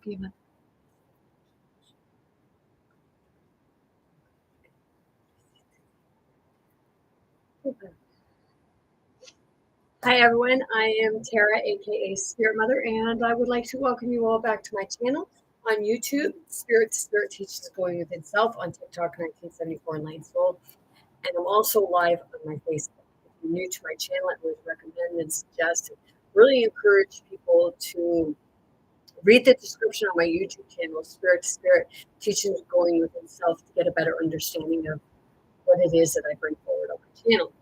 Okay, hi everyone, I am Tara, aka Spirit Mother, and I would like to welcome you all back to my channel on YouTube, Spirit Teaches Going Within Self, on TikTok 1974 and Light Soul, and I'm also live on my Facebook. If you're new to my channel, I would recommend and suggest, really encourage people to read the description on my YouTube channel, Spirit Teaches Going Within Self, to get a better understanding of what it is that I bring forward on my channel.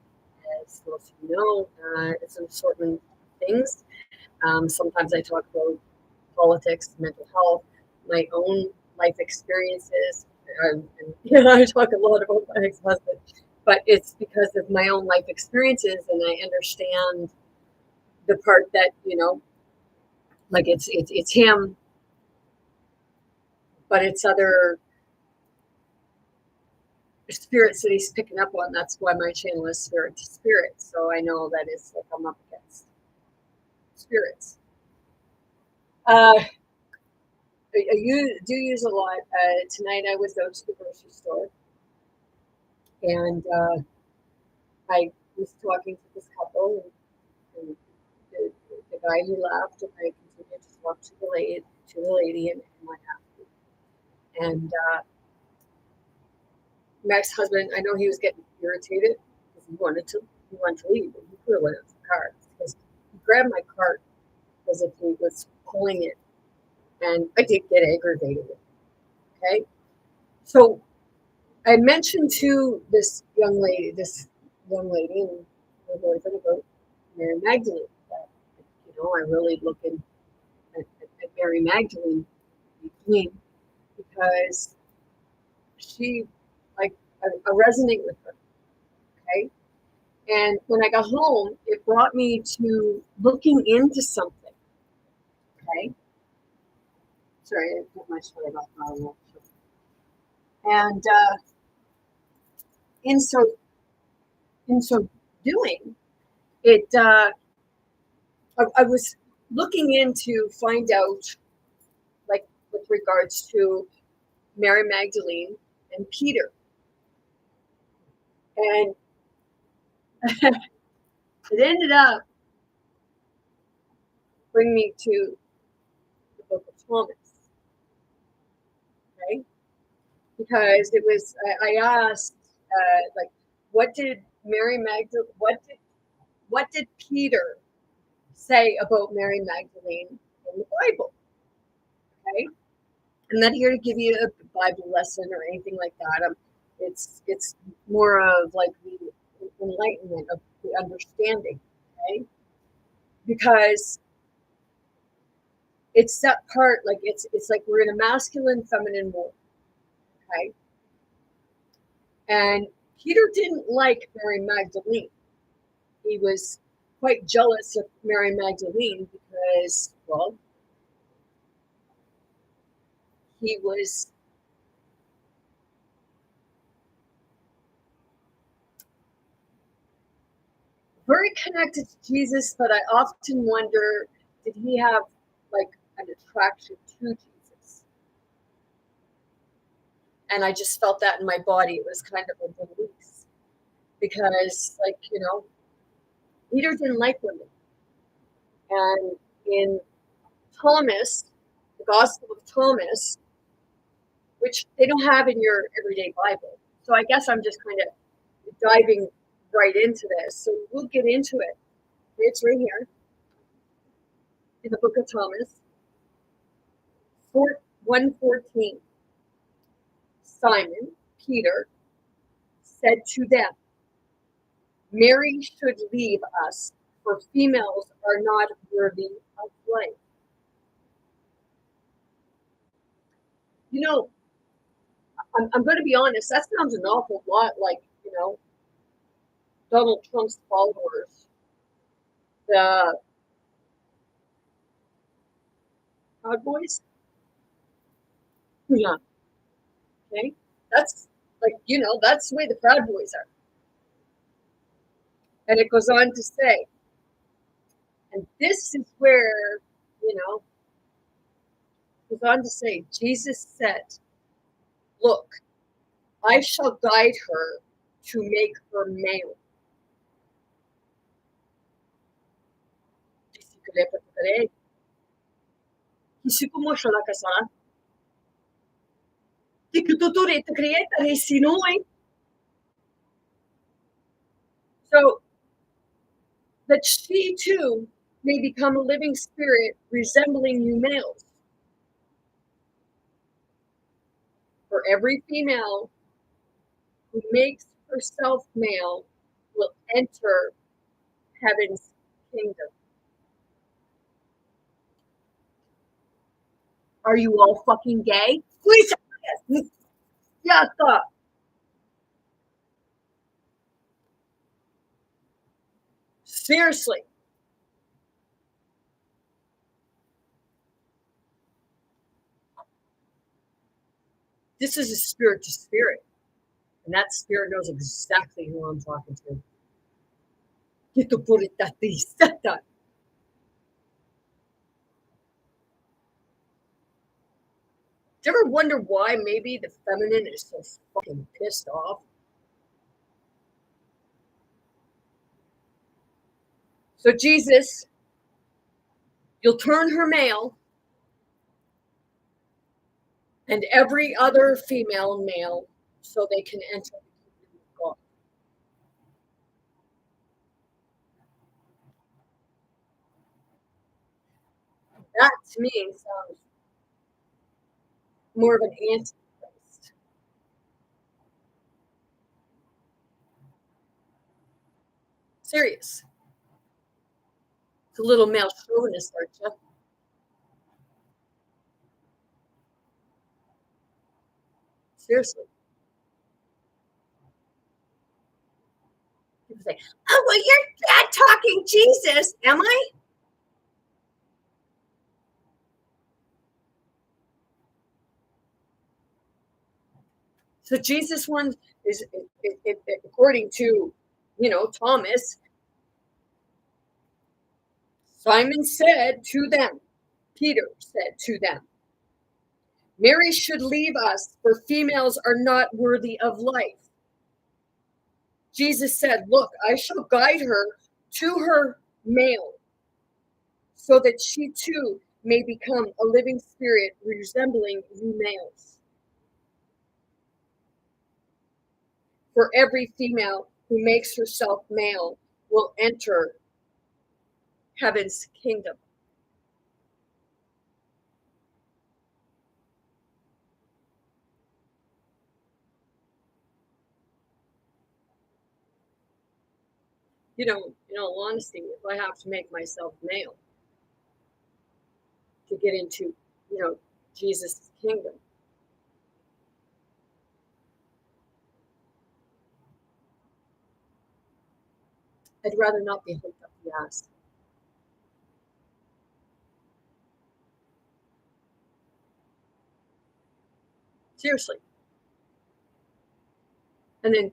As most of you know, it's an assortment of things. Sometimes I talk about politics, mental health, my own life experiences. I talk a lot about my ex-husband, but it's because of my own life experiences, and I understand the part that, like it's him, but it's other spirits that he's picking up on. That's why my channel is Spirit to Spirit. So I know that it's like I'm up against spirits. I do use a lot. Tonight I was out to the grocery store, and I was talking to this couple, and the guy, he laughed, and I continued to talk to the lady, and what happened. And my ex-husband, I know he was getting irritated because he wanted to leave, but he could have went out to the car, because he grabbed my cart as if he was pulling it, and I did get aggravated. Okay, so I mentioned to this young lady, and her boyfriend, about Mary Magdalene. That, I really look at Mary Magdalene because she, like, I resonate with her. Okay, and when I got home, it brought me to looking into something. Okay, sorry, I didn't put my sweater off. And in so doing it, I was looking in to find out, like, with regards to Mary Magdalene and Peter. And it ended up bringing me to the book of Thomas. Okay? Because it was, I asked, like, what did Mary Magdalene, what did Peter say about Mary Magdalene in the Bible? Okay? I'm not here to give you a Bible lesson or anything like that. It's more of like the enlightenment of the understanding, okay? Because it's that part, like it's like we're in a masculine feminine war, okay? And Peter didn't like Mary Magdalene. He was quite jealous of Mary Magdalene because, well, he was very connected to Jesus, but I often wonder, did he have like an attraction to Jesus? And I just felt that in my body. It was kind of a release because, like, Peter didn't like women. And in Thomas, the Gospel of Thomas, which they don't have in your everyday Bible. So I guess I'm just kind of diving right into this. So we'll get into it. It's right here in the book of Thomas, 1:14. Simon Peter said to them, Mary should leave us, for females are not worthy of life. I'm going to be honest, that sounds an awful lot like, Donald Trump's followers, the Proud Boys. Yeah. Okay. That's like, that's the way the Proud Boys are. And it goes on to say, and this is where, Goes on to say, Jesus said, look, I shall guide her to make her male. So that she too may become a living spirit resembling you males. For every female who makes herself male will enter heaven's kingdom. Are you all fucking gay? Please. Yeah, seriously. This is a spirit to spirit. And that spirit knows exactly who I'm talking to. Get to put it that they said that. Do you ever wonder why maybe the feminine is so fucking pissed off? So Jesus, you'll turn her male, and every other female male, so they can enter the kingdom of God. That to me sounds more of an antichrist. Serious. It's a little male chauvinist, aren't you? Seriously. People say, oh, well, you're bad talking Jesus. Am I? So Jesus one is, according to, Thomas, Simon said to them, Peter said to them, Mary should leave us, for females are not worthy of life. Jesus said, look, I shall guide her to her male, so that she too may become a living spirit resembling you males. For every female who makes herself male will enter heaven's kingdom. In all honesty, if I have to make myself male to get into, Jesus' kingdom, I'd rather not be hooked up the ass. Seriously. And then,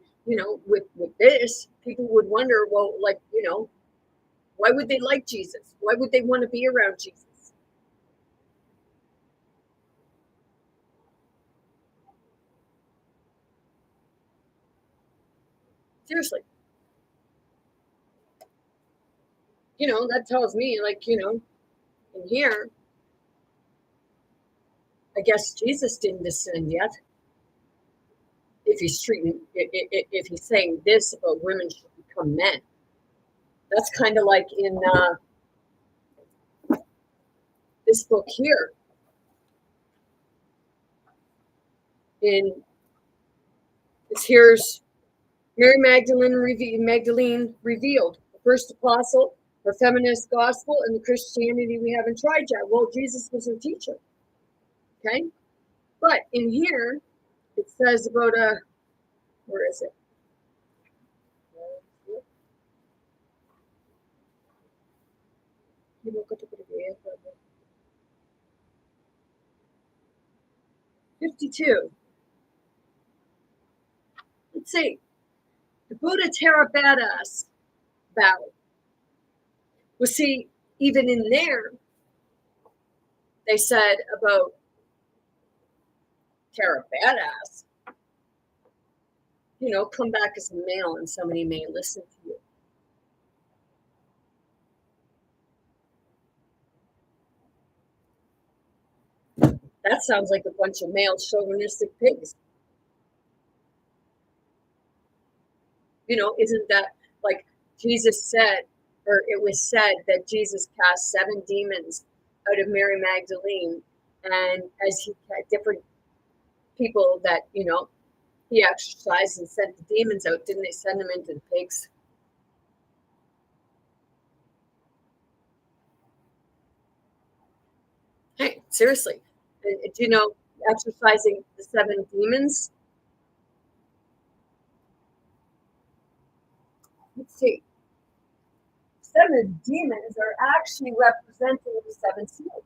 with this, people would wonder, well, like, why would they like Jesus? Why would they want to be around Jesus? Seriously. That tells me, like, in here, I guess Jesus didn't descend yet. If he's saying this about women should become men, that's kind of like in this book here. In here's Mary Magdalene revealed, the first apostle, her feminist gospel, and the Christianity we haven't tried yet. Well, Jesus was her teacher. Okay, but in here it says about where is it? 52. Let's see. The Buddha Theravada's battle. Well, see, even in there, they said about Tara, badass. You know, come back as a male and somebody may listen to you. That sounds like a bunch of male chauvinistic pigs. You know, isn't that like Jesus said, or it was said that Jesus cast 7 demons out of Mary Magdalene, and as he had different people that, you know, he exorcised and sent the demons out, didn't they send them into the pigs? Hey, seriously. Do you know exorcising the 7 demons? Let's see. 7 demons are actually representing the 7 seals,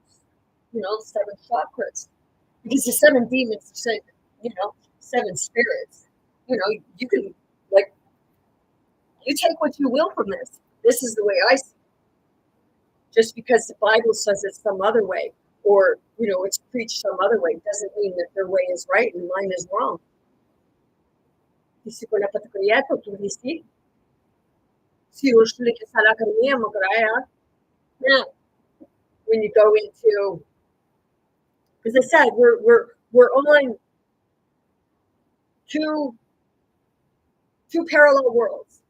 you know, the 7 chakras. Because the 7 demons are, you know, 7 spirits. You know, you can, like, you take what you will from this. This is the way I see it. Just because the Bible says it's some other way, or, you know, it's preached some other way, doesn't mean that their way is right and mine is wrong. Now, when you go into, as I said, we're on two parallel worlds.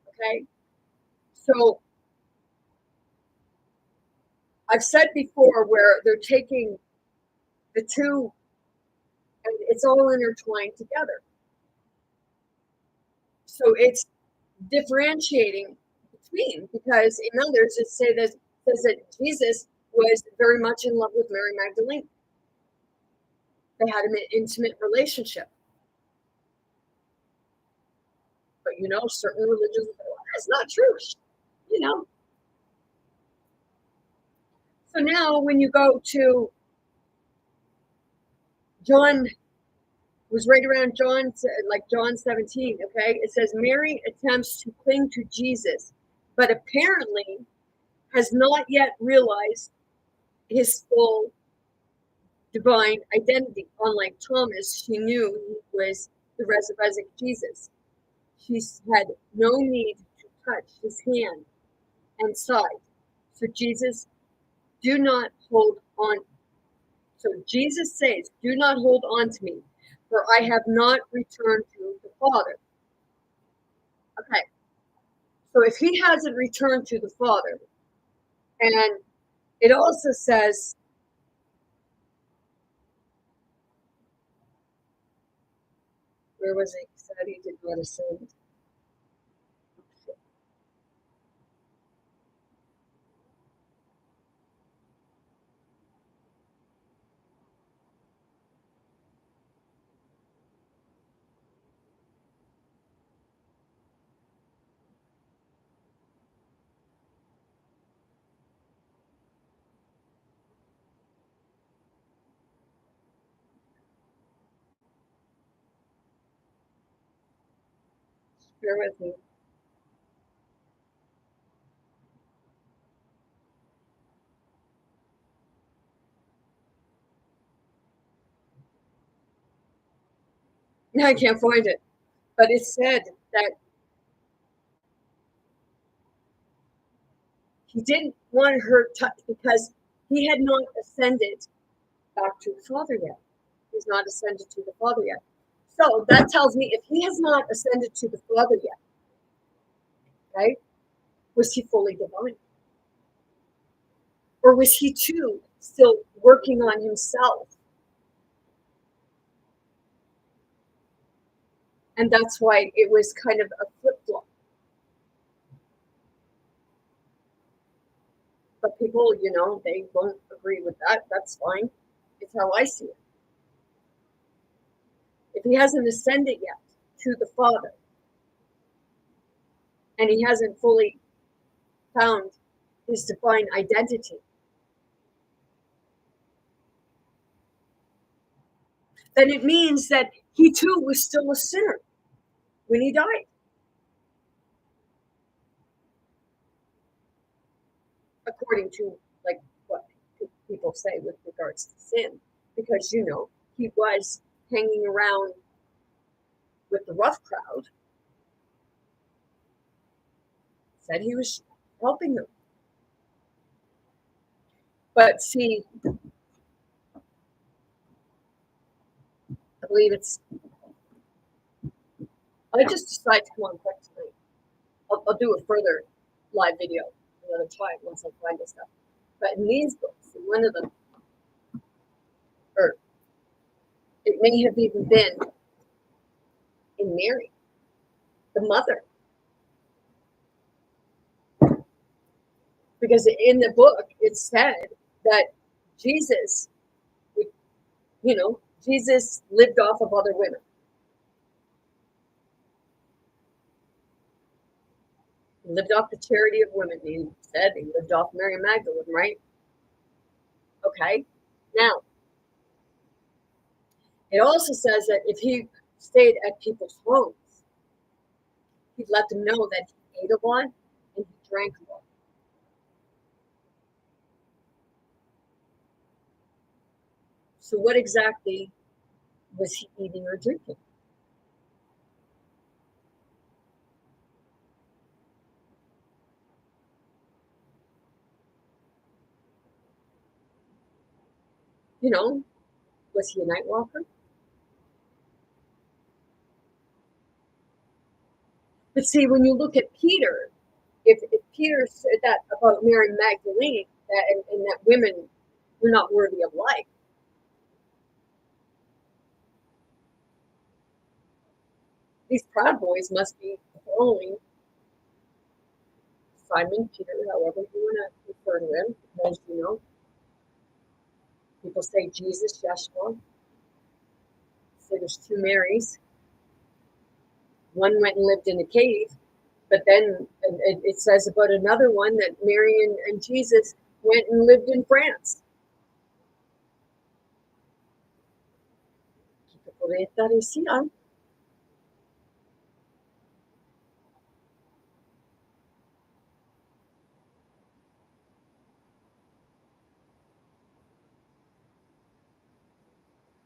Okay, so I've said before where they're taking the two, and it's all intertwined together. So it's differentiating between, because in others it says that Jesus was very much in love with Mary Magdalene. They had an intimate relationship. But you know, certain religions, that's not true. You know. So now when you go to John, was right around John, like John 17, okay? It says Mary attempts to cling to Jesus, but apparently has not yet realized his full divine identity. Unlike Thomas, she knew he was the resurrected Jesus. She had no need to touch his hand and side. So Jesus, do not hold on. So Jesus says, do not hold on to me, for I have not returned to the Father. Okay. So if he hasn't returned to the Father, and it also says, where was it? He said he did not ascend. Bear with me. I can't find it. But it said that he didn't want her to, because he had not ascended back to the Father yet. He's not ascended to the Father yet. So that tells me if he has not ascended to the Father yet, right, was he fully divine? Or was he too still working on himself? And that's why it was kind of a flip flop. But people, you know, they won't agree with that. That's fine. It's how I see it. If he hasn't ascended yet to the Father, and he hasn't fully found his divine identity, then it means that he too was still a sinner when he died. According to like what people say with regards to sin, because you know he was hanging around with the rough crowd, said he was helping them. But see, I believe I just decided to come on quick tonight. I'll do a further live video another time once I find this stuff. But in these books, in one of them, or it may have even been in Mary, the mother. Because in the book, it said that Jesus, Jesus lived off of other women. He lived off the charity of women. He said he lived off Mary Magdalene, right? Okay. Now, it also says that if he stayed at people's homes, he'd let them know that he ate a lot and he drank a lot. So what exactly was he eating or drinking? Was he a night walker? But see, when you look at Peter, if Peter said that about Mary Magdalene, and that women were not worthy of life, these proud boys must be following Simon, Peter, however you want to refer to him, because people say Jesus, Yeshua. Say there's two Marys. One went and lived in a cave, but then it says about another one that Mary and Jesus went and lived in France.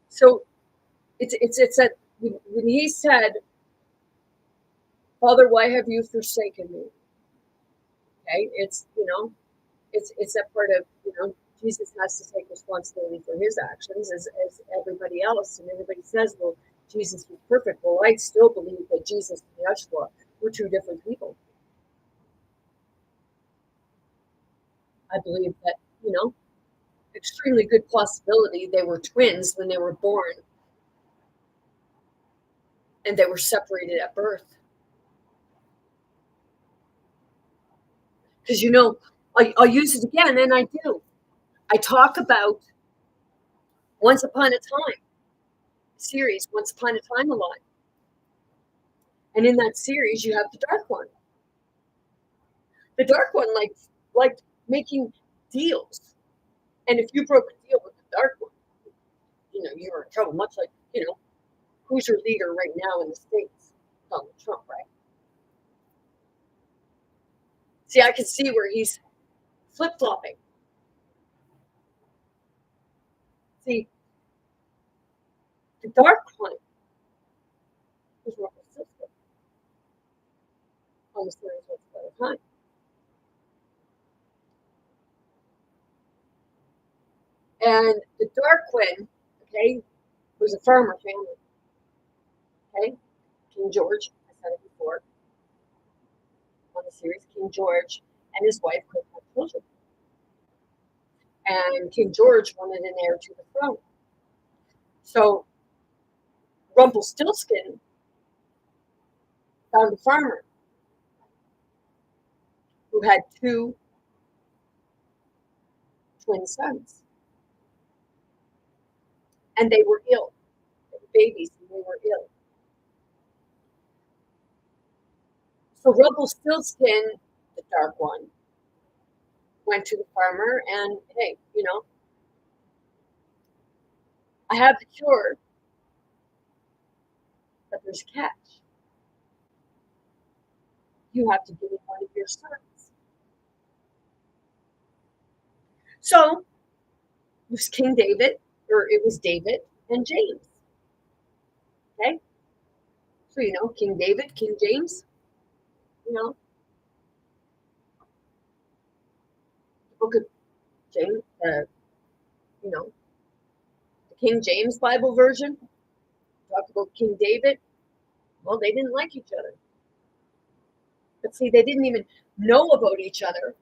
So it's that when he said, Father, why have you forsaken me? Okay, it's that part of Jesus has to take responsibility for his actions as everybody else, and everybody says, well, Jesus was perfect. Well, I still believe that Jesus and Yeshua were two different people. I believe that extremely good possibility they were twins when they were born, and they were separated at birth. Because I'll use it again, and I do. I talk about Once Upon a Time series, Once Upon a Time a lot. And in that series, you have the Dark One. The Dark One liked making deals. And if you broke a deal with the Dark One, you were in trouble, much like, who's your leader right now in the States? Donald Trump, right? See, I can see where he's flip-flopping. See, the Dark One was Russell's sister on the series Once Upon a Time. And the Dark One, okay, was a farmer family. Okay, King George, I said it before on the series, King George and his wife couldn't have children. And King George wanted an heir to the throne. So Rumpelstiltskin found a farmer who had two twin sons. And they were ill. They were babies and they were ill. So Rumpelstiltskin, the Dark One, went to the farmer and, hey, I have the cure, but there's a catch. You have to give me one of your sons. So it was King David, or it was David and James. Okay, so King David, King James. You know, the book of James. You know, the King James Bible version talked about King David. Well, they didn't like each other, but see, they didn't even know about each other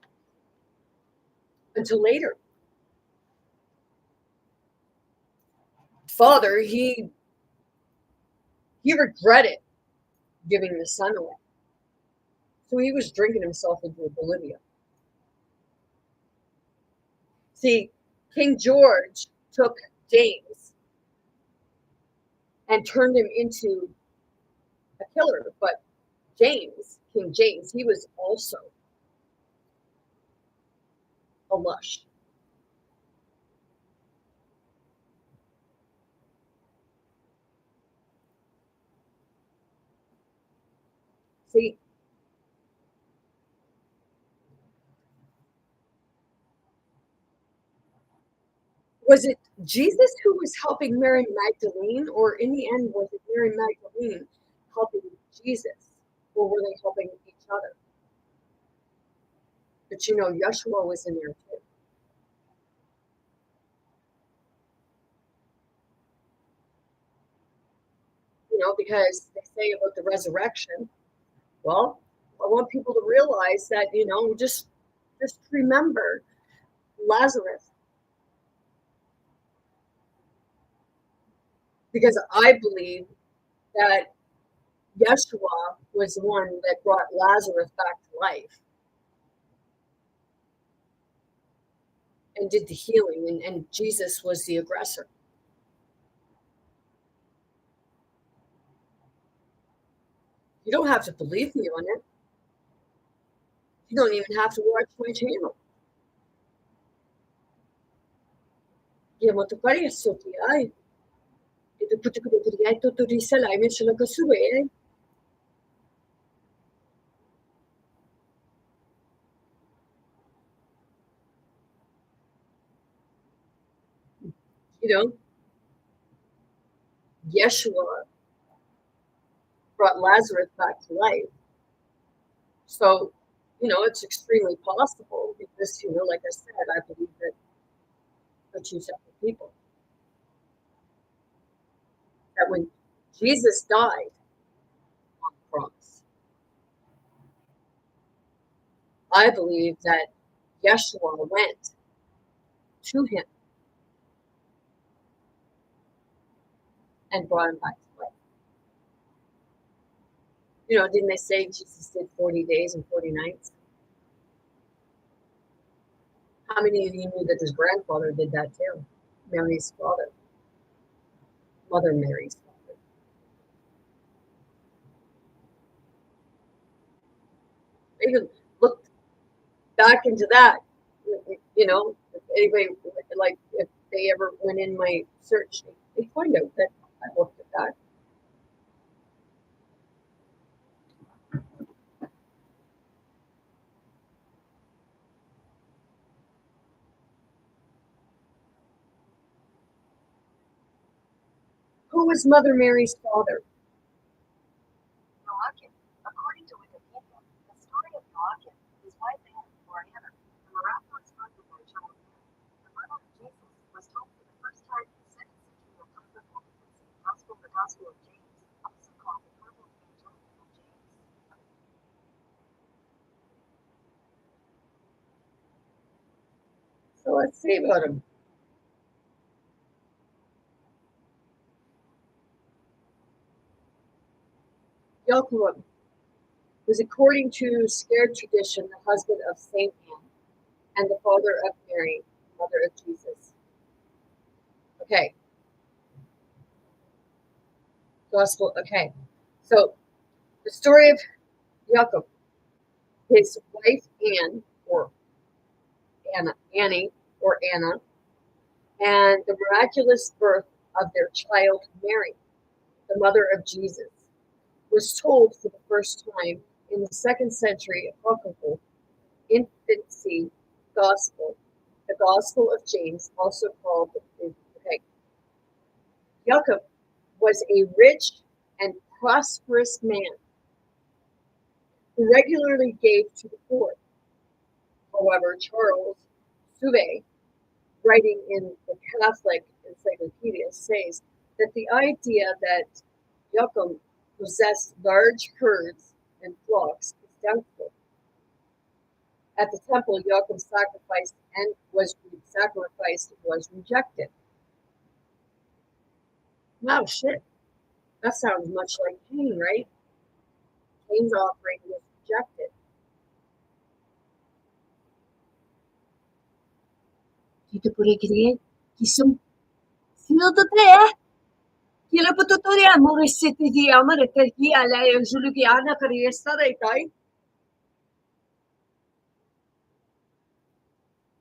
until later. Father, he regretted giving the son away, so he was drinking himself into oblivion. See, King George took James and turned him into a killer, but King James, he was also a lush. See, was it Jesus who was helping Mary Magdalene, or in the end, was it Mary Magdalene helping Jesus, or were they helping each other? But Yeshua was in there too. Because they say about the resurrection. Well, I want people to realize that, just remember Lazarus, because I believe that Yeshua was the one that brought Lazarus back to life and did the healing, and Jesus was the aggressor. You don't have to believe me on it. You don't even have to watch my channel. You know, Yeshua brought Lazarus back to life. So, it's extremely possible because, like I said, I believe that they're two separate people. That when Jesus died on the cross, I believe that Yeshua went to him and brought him back to life. Didn't they say Jesus did 40 days and 40 nights? How many of you knew that his grandfather did that too? Mary's father, Mother Mary's father. I even looked back into that. If anybody, like, if they ever went in my search, they find out that I looked at that. Who was Mother Mary's father? According to Wikipedia, the story of Joachim is widely known for Anna, the miraculous birth of their child. The birth of Jesus was told for the first time in the second century apocryphal gospel, the Gospel of James, also called the Purple Evangelical of James. So let's see about him. Joachim was, according to scared tradition, the husband of Saint Anne and the father of Mary, mother of Jesus. Okay. Gospel. Okay. So the story of Jacob, his wife Anne, or Annie, or Anna, and the miraculous birth of their child Mary, the mother of Jesus, was told for the first time in the second century apocryphal infancy gospel, the Gospel of James, also called the. Okay. Jacob was a rich and prosperous man who regularly gave to the poor. However, Charles Suvet, writing in the Catholic Encyclopedia, says that the idea that Jacob possessed large herds and flocks is doubtful. At the temple, Jacob's sacrifice was rejected. Wow, shit. That sounds much like Cain, right? Cain's offering was rejected. Dito po rin kisum sinoto te kila po tutorial mo resete di amare terki ala julu ki ana kariesta dai.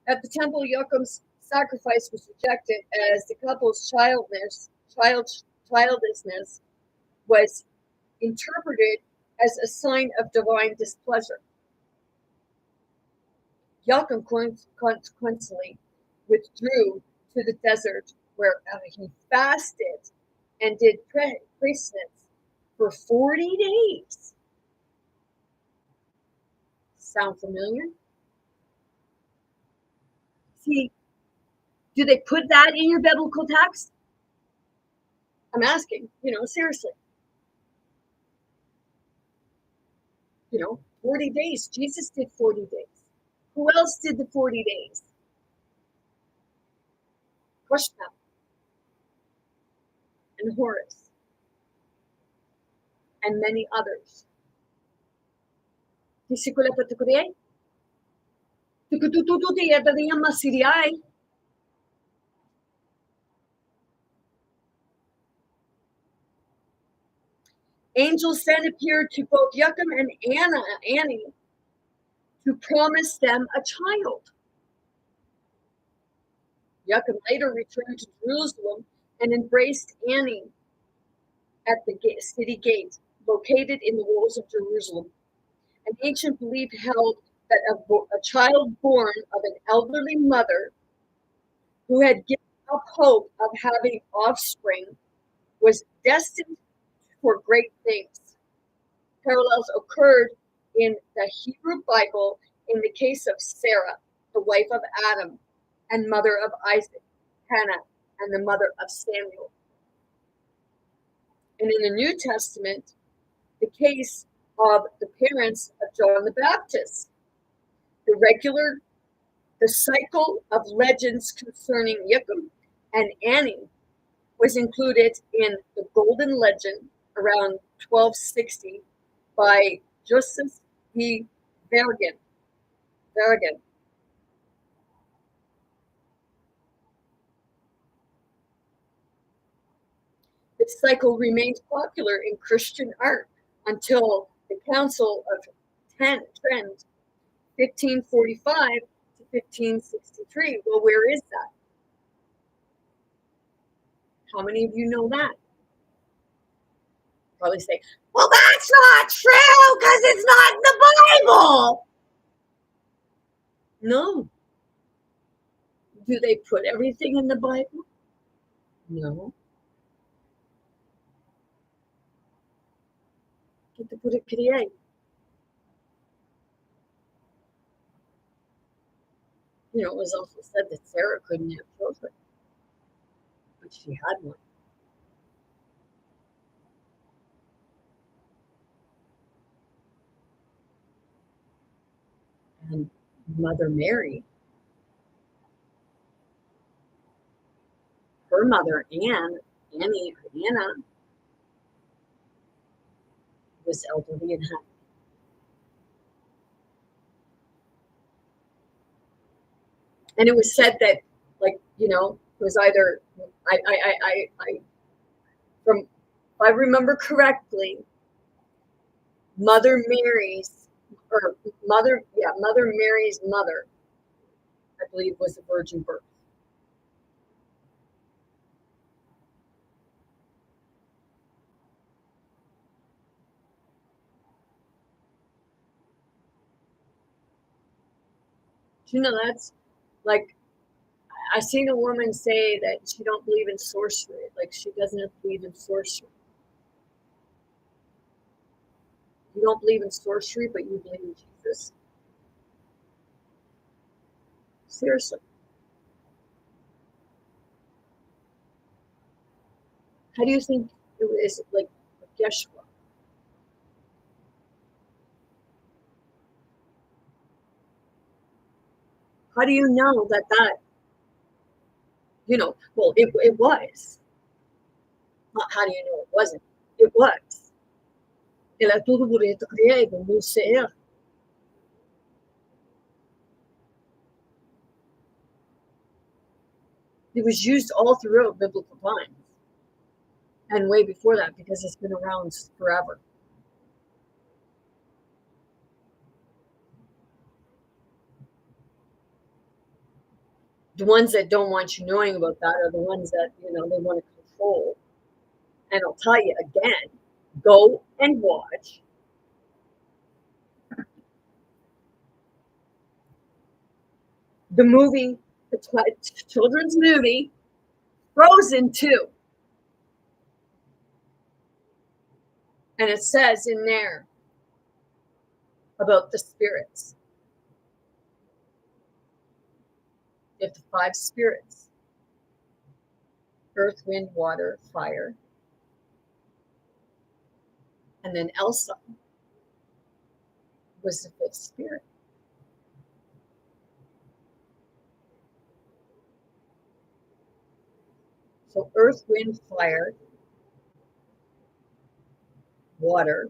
At the temple, Jacob's sacrifice was rejected as the couple's childlessness was interpreted as a sign of divine displeasure. Jacob consequently withdrew to the desert where he fasted and did praisance for 40 days. Sound familiar? See, do they put that in your biblical text? I'm asking, seriously. 40 days. Jesus did 40 days. Who else did the 40 days? Krishna and Horus and many others. Angels then appeared to both Jacob and Annie to promise them a child. Jacob later returned to Jerusalem and embraced Annie at the city gate, located in the walls of Jerusalem. An ancient belief held that a child born of an elderly mother who had given up hope of having offspring was destined for great things. Parallels occurred in the Hebrew Bible in the case of Sarah, the wife of Adam and mother of Isaac, Hannah, and the mother of Samuel. And in the New Testament, the case of the parents of John the Baptist. The cycle of legends concerning Jacob and Annie was included in the Golden Legend around 1260 by Joseph D. Vergen. This cycle remained popular in Christian art until the Council of Trent, 1545 to 1563. Well, where is that? How many of you know that? Probably say, well, that's not true because it's not in the Bible. No. Do they put everything in the Bible? No. It was also said that Sarah couldn't have children, but she had one. And Mother Mary, her mother Anna, was elderly and had. And it was said that, it was either if I remember correctly, Mother Mary's mother, I believe, was a virgin birth. That's like, I seen a woman say that she don't believe in sorcery, like she doesn't believe in sorcery. You don't believe in sorcery, but you believe in Jesus. Seriously. How do you think it is like Yeshua? How do you know well, it was. Not how do you know it wasn't? It was. Ele é tudo bonito criado no ser. It was used all throughout biblical times and way before that because it's been around forever. The ones that don't want you knowing about that are the ones that, they want to control. And I'll tell you again, go and watch the movie, the children's movie, Frozen 2. And it says in there about the spirits. You have the 5 spirits: earth, wind, water, fire. And then Elsa was the 5th spirit. So earth, wind, fire, water,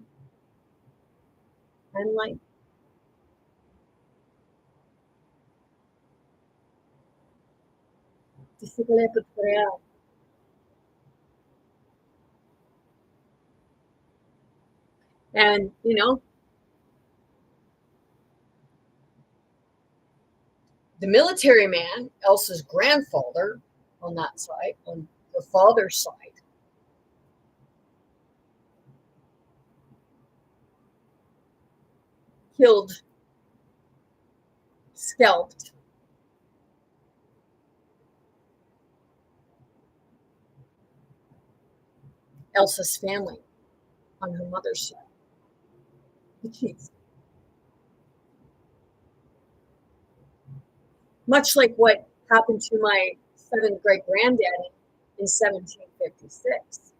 and light. And, the military man, Elsa's grandfather, on that side, on the father's side, killed, scalped Elsa's family on her mother's side. The chiefs. Much like what happened to my 7th great granddaddy in 1756.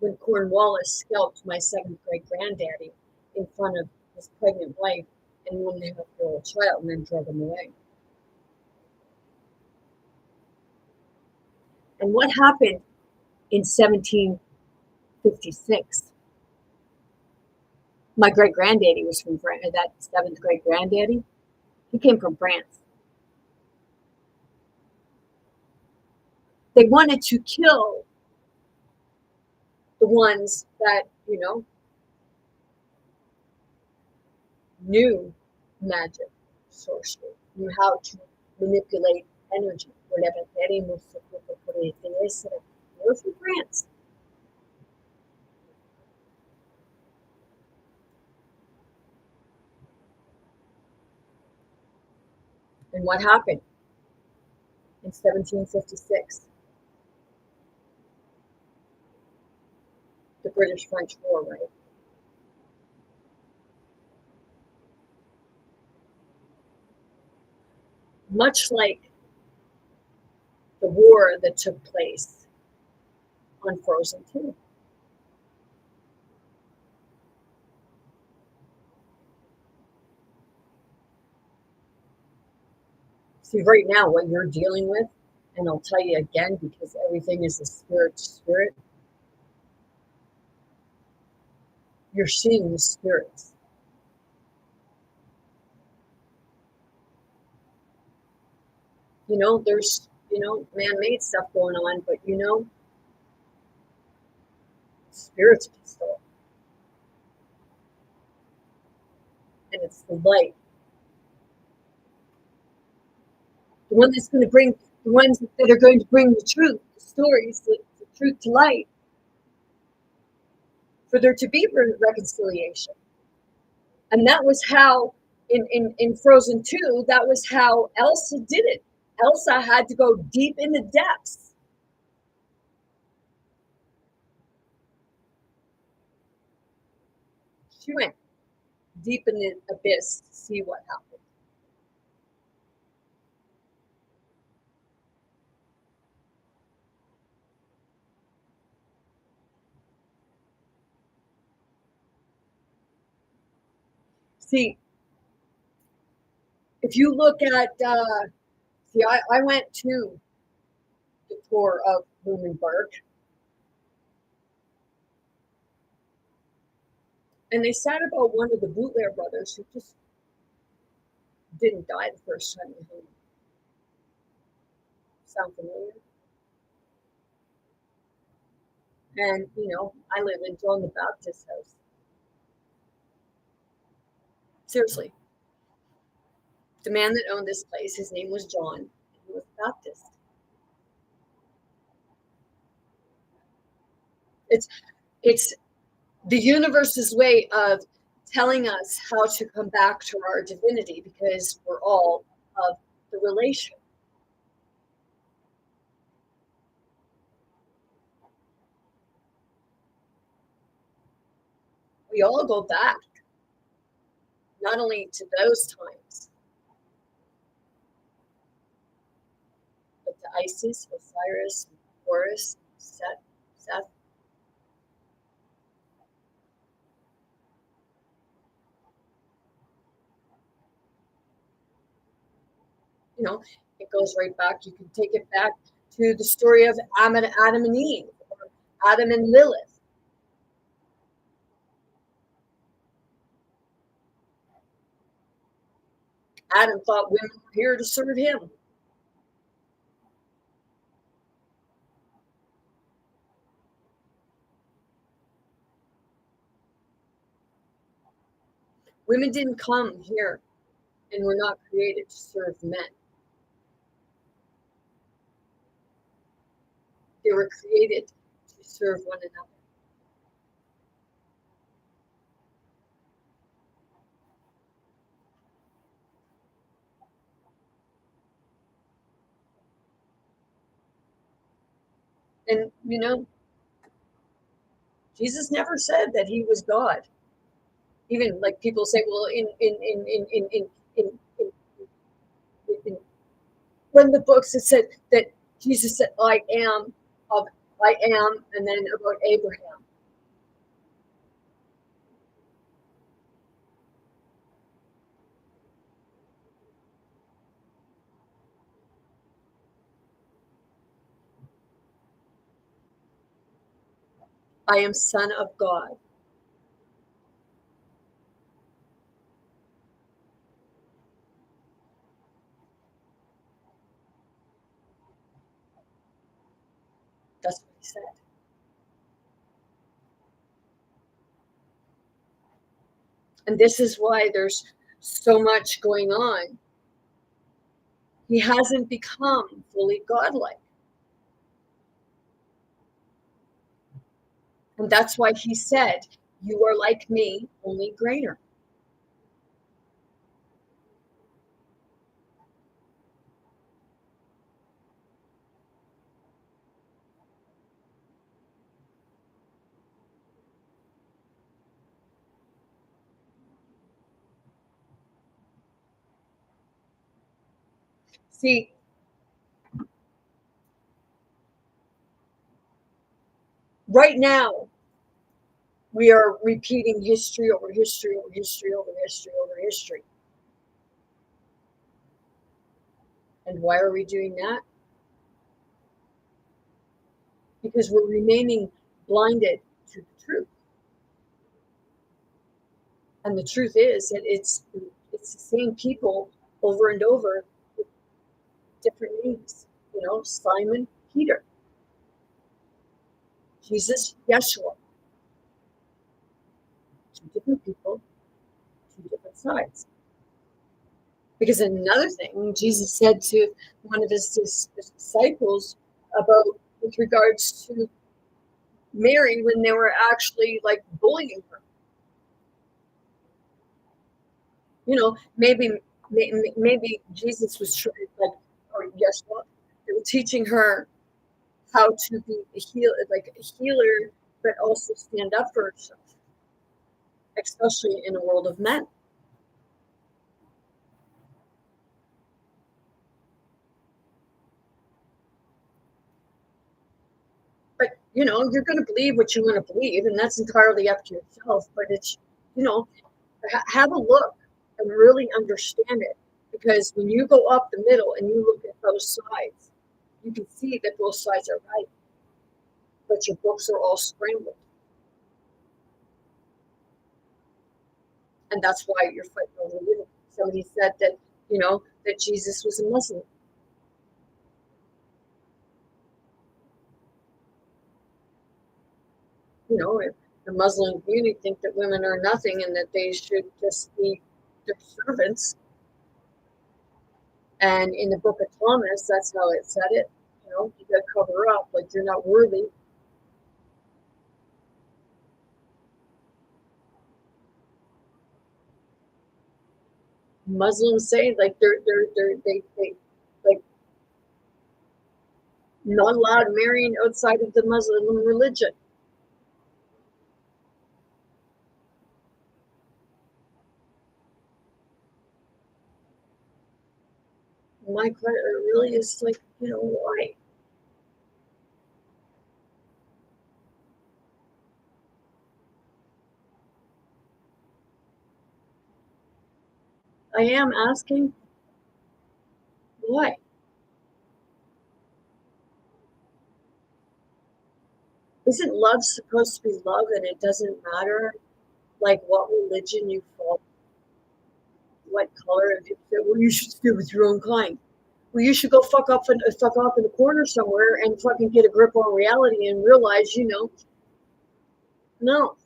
When Cornwallis scalped my 7th great granddaddy in front of his pregnant wife and 1.5-year-old child and then drug him away. And what happened in 1756? My great granddaddy was from France. That 7th great granddaddy, he came from France. They wanted to kill the ones that, knew magic, sorcery, knew how to manipulate energy. They were from France. And what happened in 1756? The British-French War, right? Much like the war that took place on Frozen 2. See, right now, what you're dealing with, and I'll tell you again, because everything is a spirit to spirit, you're seeing the spirits. There's, man-made stuff going on, but, spirits can still. And it's the light. The one that's going to bring, the ones that are going to bring the truth, the stories, the truth to light, for there to be reconciliation. And that was how In Frozen 2, that was how Elsa did it. Elsa had to go deep in the depths. She went deep in the abyss to see what happened. See, if you look at, I went to the tour of Blumenberg, and they said about one of the Bootler brothers who just didn't die the first time he home. Sound familiar? And, I live in John the Baptist's house. Seriously. The man that owned this place, his name was John, and he was Baptist. It's it's the universe's way of telling us how to come back to our divinity because we're all of the relation. We all go back, not only to those times, but to Isis, Osiris, Horus, Seth. You know, it goes right back. You can take it back to the story of Adam and Eve, or Adam and Lilith. Adam thought women were here to serve him. Women didn't come here and were not created to serve men. They were created to serve one another. And Jesus never said that he was God. Even like people say, well, in one of the books it said that Jesus said, of I am, and then about Abraham. I am son of God. That's what he said. And this is why there's so much going on. He hasn't become fully godlike. And that's why he said, you are like me, only greater. See, right now, we are repeating history over history over history over history over history. And why are we doing that? Because we're remaining blinded to the truth. And the truth is that it's the same people over and over with different names. Simon, Peter, Jesus, Yeshua. Two different people, two different sides. Because another thing Jesus said to one of his disciples about with regards to Mary when they were actually like bullying her. Maybe Jesus was like, or Yeshua, they were teaching her how to be like a healer, but also stand up for herself, especially in a world of men. But you're going to believe what you want to believe, and that's entirely up to yourself. But it's you know, have a look and really understand it, because when you go up the middle and you look at both sides, you can see that both sides are right, but your books are all scrambled, and that's why you're fighting over religion. Somebody said that that Jesus was a Muslim. If the Muslim community think that women are nothing and that they should just be their servants. And in the book of Thomas, that's how it said it. You got to cover up, like you're not worthy. Muslims say like they like not allowed marrying outside of the Muslim religion. My question really is like, why? I am asking why. Isn't love supposed to be love, and it doesn't matter like what religion you follow, what color? And people say, well, you should stay with your own kind. Well, you should go fuck off in the corner somewhere and fucking get a grip on reality and realize, no,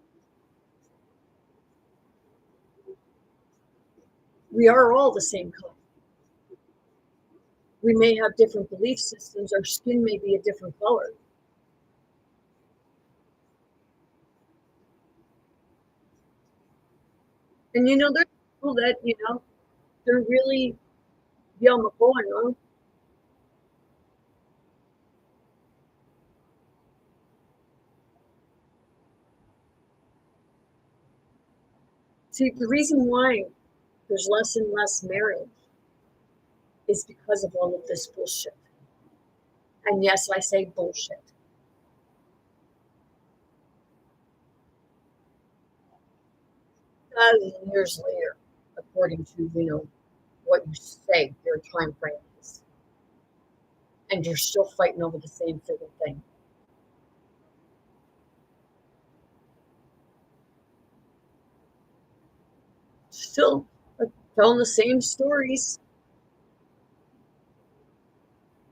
we are all the same color. We may have different belief systems. Our skin may be a different color. And there's people that, they're really young McCoy. See, the reason why there's less and less marriage is because of all of this bullshit. And yes, I say bullshit. 1,000 years later, according to, what you say your time frame is. And you're still fighting over the same freaking thing. Still telling the same stories.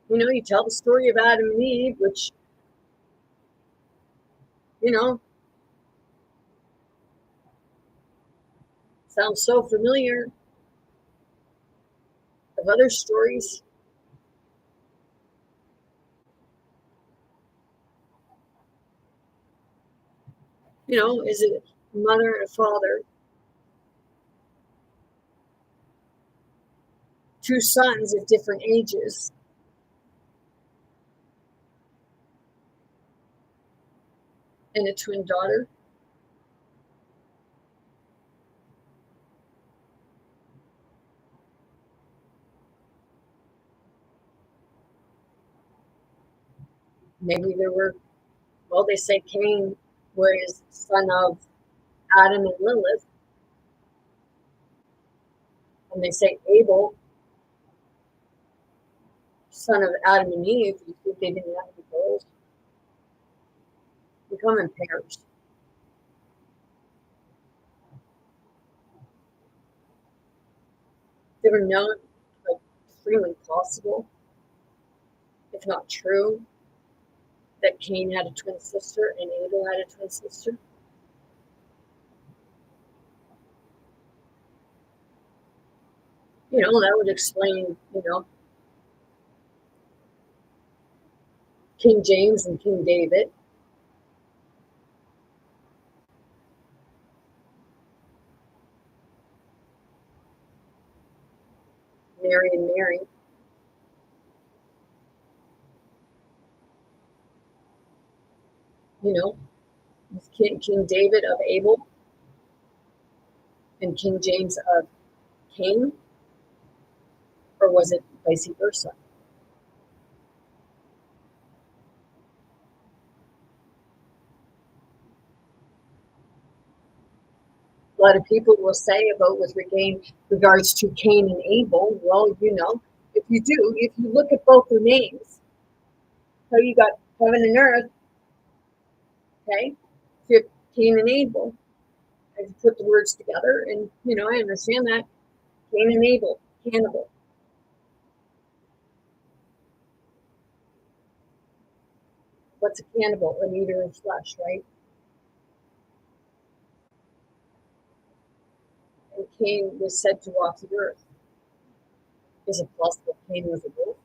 You tell the story of Adam and Eve, which, you know, sounds so familiar of other stories. Is it a mother and a father, two sons of different ages, and a twin daughter? Maybe there were, well, they say Cain was son of Adam and Lilith, and they say Abel, son of Adam and Eve. You think they didn't have any girls? They come in pairs. They were known, like, extremely possible, if not true, that Cain had a twin sister and Abel had a twin sister. That would explain, King James and King David. Mary and Mary. You know, King David of Abel and King James of Cain, or was it vice versa? A lot of people will say about with regards to Cain and Abel. Well, if you look at both their names, so you got heaven and earth, okay? So you have Cain and Abel. I put the words together, and I understand that Cain and Abel, cannibal. What's a cannibal? An eater of flesh, right? And Cain was said to walk the earth. Is it possible Cain was a wolf?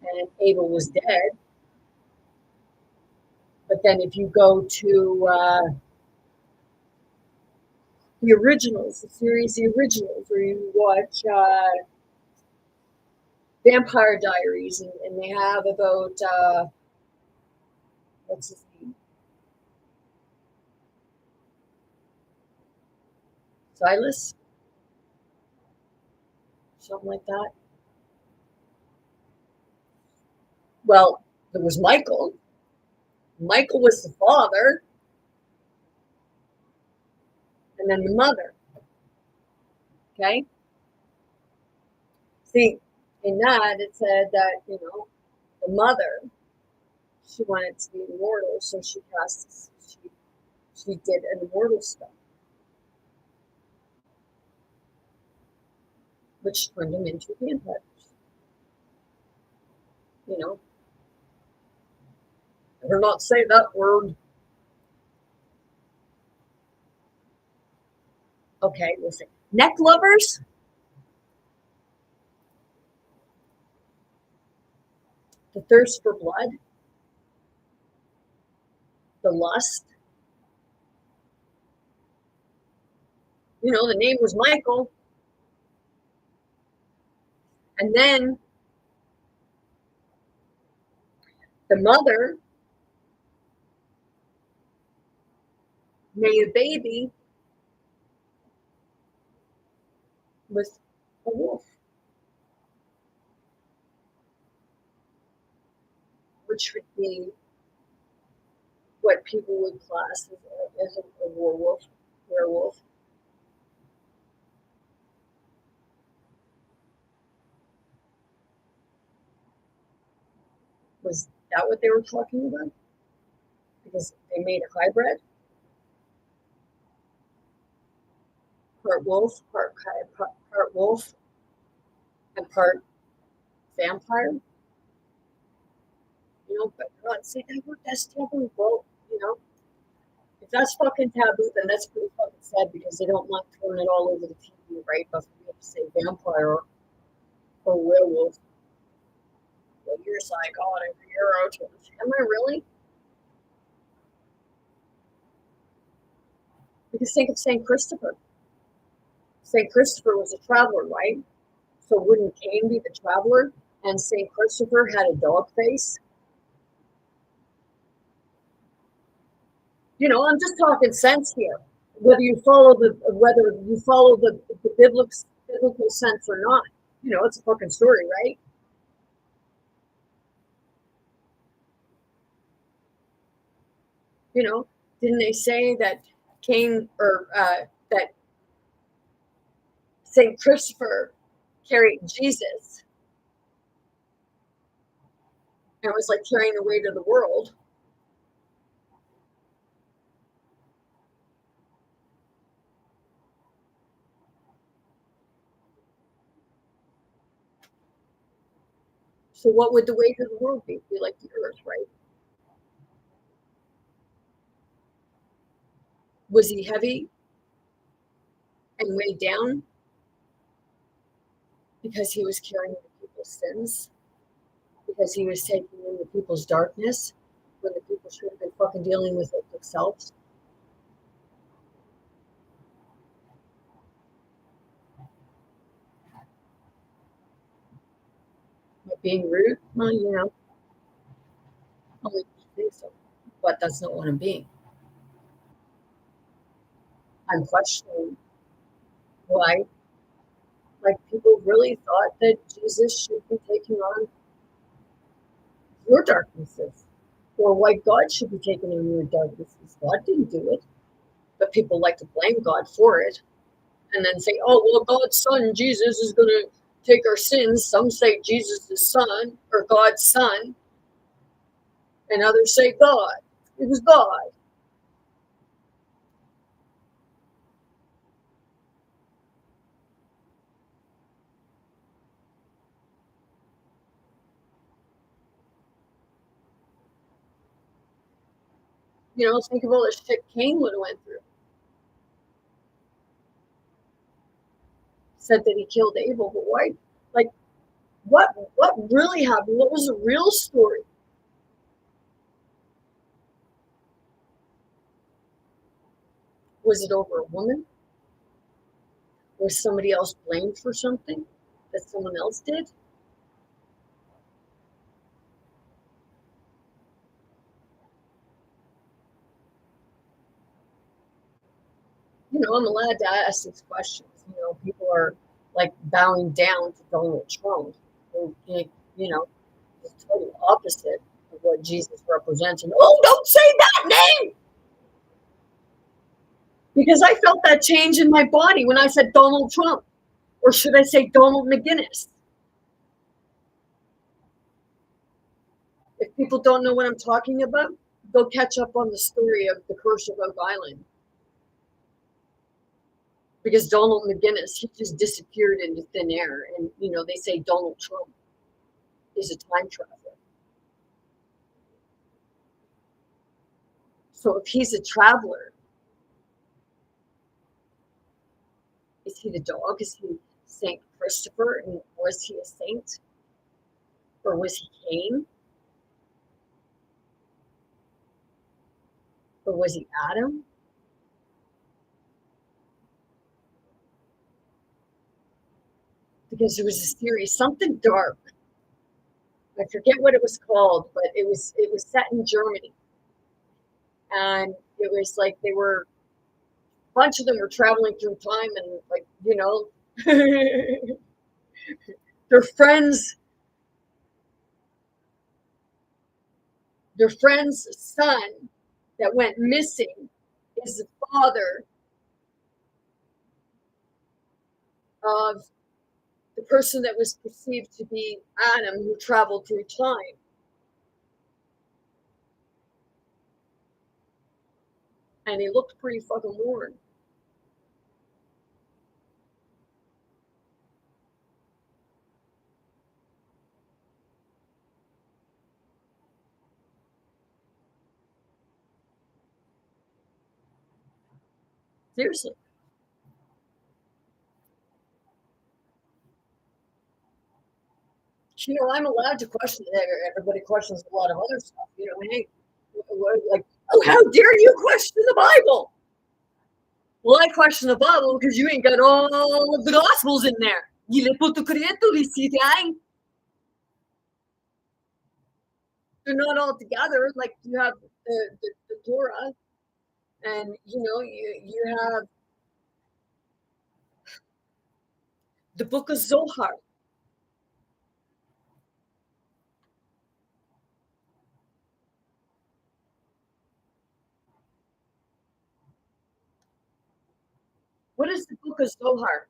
And Abel was dead. But then if you go to the originals, the series, the originals, where you watch Vampire Diaries, and they have about, what's his name? Silas? Something like that. Well, there was Michael. Michael was the father, and then the mother. Okay? See, in that, it said that, the mother, she wanted to be immortal, so she did an immortal spell, which turned him into vampires. You know, better not say that word. Okay, listen. Neck lovers, the thirst for blood, the lust. The name was Michael. And then the mother made a baby with a wolf, which would be what people would class as a werewolf. Was that what they were talking about? Because they made a hybrid, part wolf, part wolf, and part vampire. But God, say that word, that's taboo. Well, if that's fucking taboo, then that's pretty fucking sad because they don't want throwing it all over the TV, right? But we have to say vampire or werewolf. Well, you're psychotic, you're autistic. Am I really? Because think of St. Christopher. St. Christopher was a traveler, right? So wouldn't Cain be the traveler? And St. Christopher had a dog face? I'm just talking sense here. Whether you follow the biblical sense or not, it's a fucking story, right? Didn't they say that Cain or that Saint Christopher carried Jesus and was like carrying the weight of the world? So what would the weight of the world be? Be like the earth, right? Was he heavy and weighed down because he was carrying the people's sins? Because he was taking in the people's darkness when the people should have been fucking dealing with the perfect selves. But being rude, well, I think so. But that's not what I'm being. I'm questioning why, like, people really thought that Jesus should be taking on your darknesses, or why God should be taking on your darknesses. God didn't do it, but people like to blame God for it, and then say, "Oh, well, God's Son Jesus is going to take our sins." Some say Jesus is Son or God's Son, and others say God. It was God. Think of all the shit Cain would have went through. Said that he killed Abel, but why? Like, what really happened? What was the real story? Was it over a woman? Was somebody else blamed for something that someone else did? I'm allowed to ask these questions. People are like bowing down to Donald Trump, who, is the total opposite of what Jesus represents. And oh, don't say that name, because I felt that change in my body when I said Donald Trump, or should I say Donald McGinnis? If people don't know what I'm talking about, go catch up on the story of the Curse of Oak Island. Because Donald McGinnis, he just disappeared into thin air. And, they say Donald Trump is a time traveler. So if he's a traveler, is he the dog? Is he Saint Christopher? And was he a saint? Or was he Cain? Or was he Adam? Because there was a series, something dark. I forget what it was called, but it was set in Germany. And it was like they were a bunch of them were traveling through time, and like, their friends their friend's son that went missing is the father of the person that was perceived to be Adam, who traveled through time. And he looked pretty fucking worn. Seriously. I'm allowed to question it. Everybody questions a lot of other stuff. Hey, like, oh, how dare you question the Bible? Well, I question the Bible because you ain't got all of the Gospels in there. They're not all together. Like, you have the Torah, and you have the book of Zohar. What is the book of Zohar?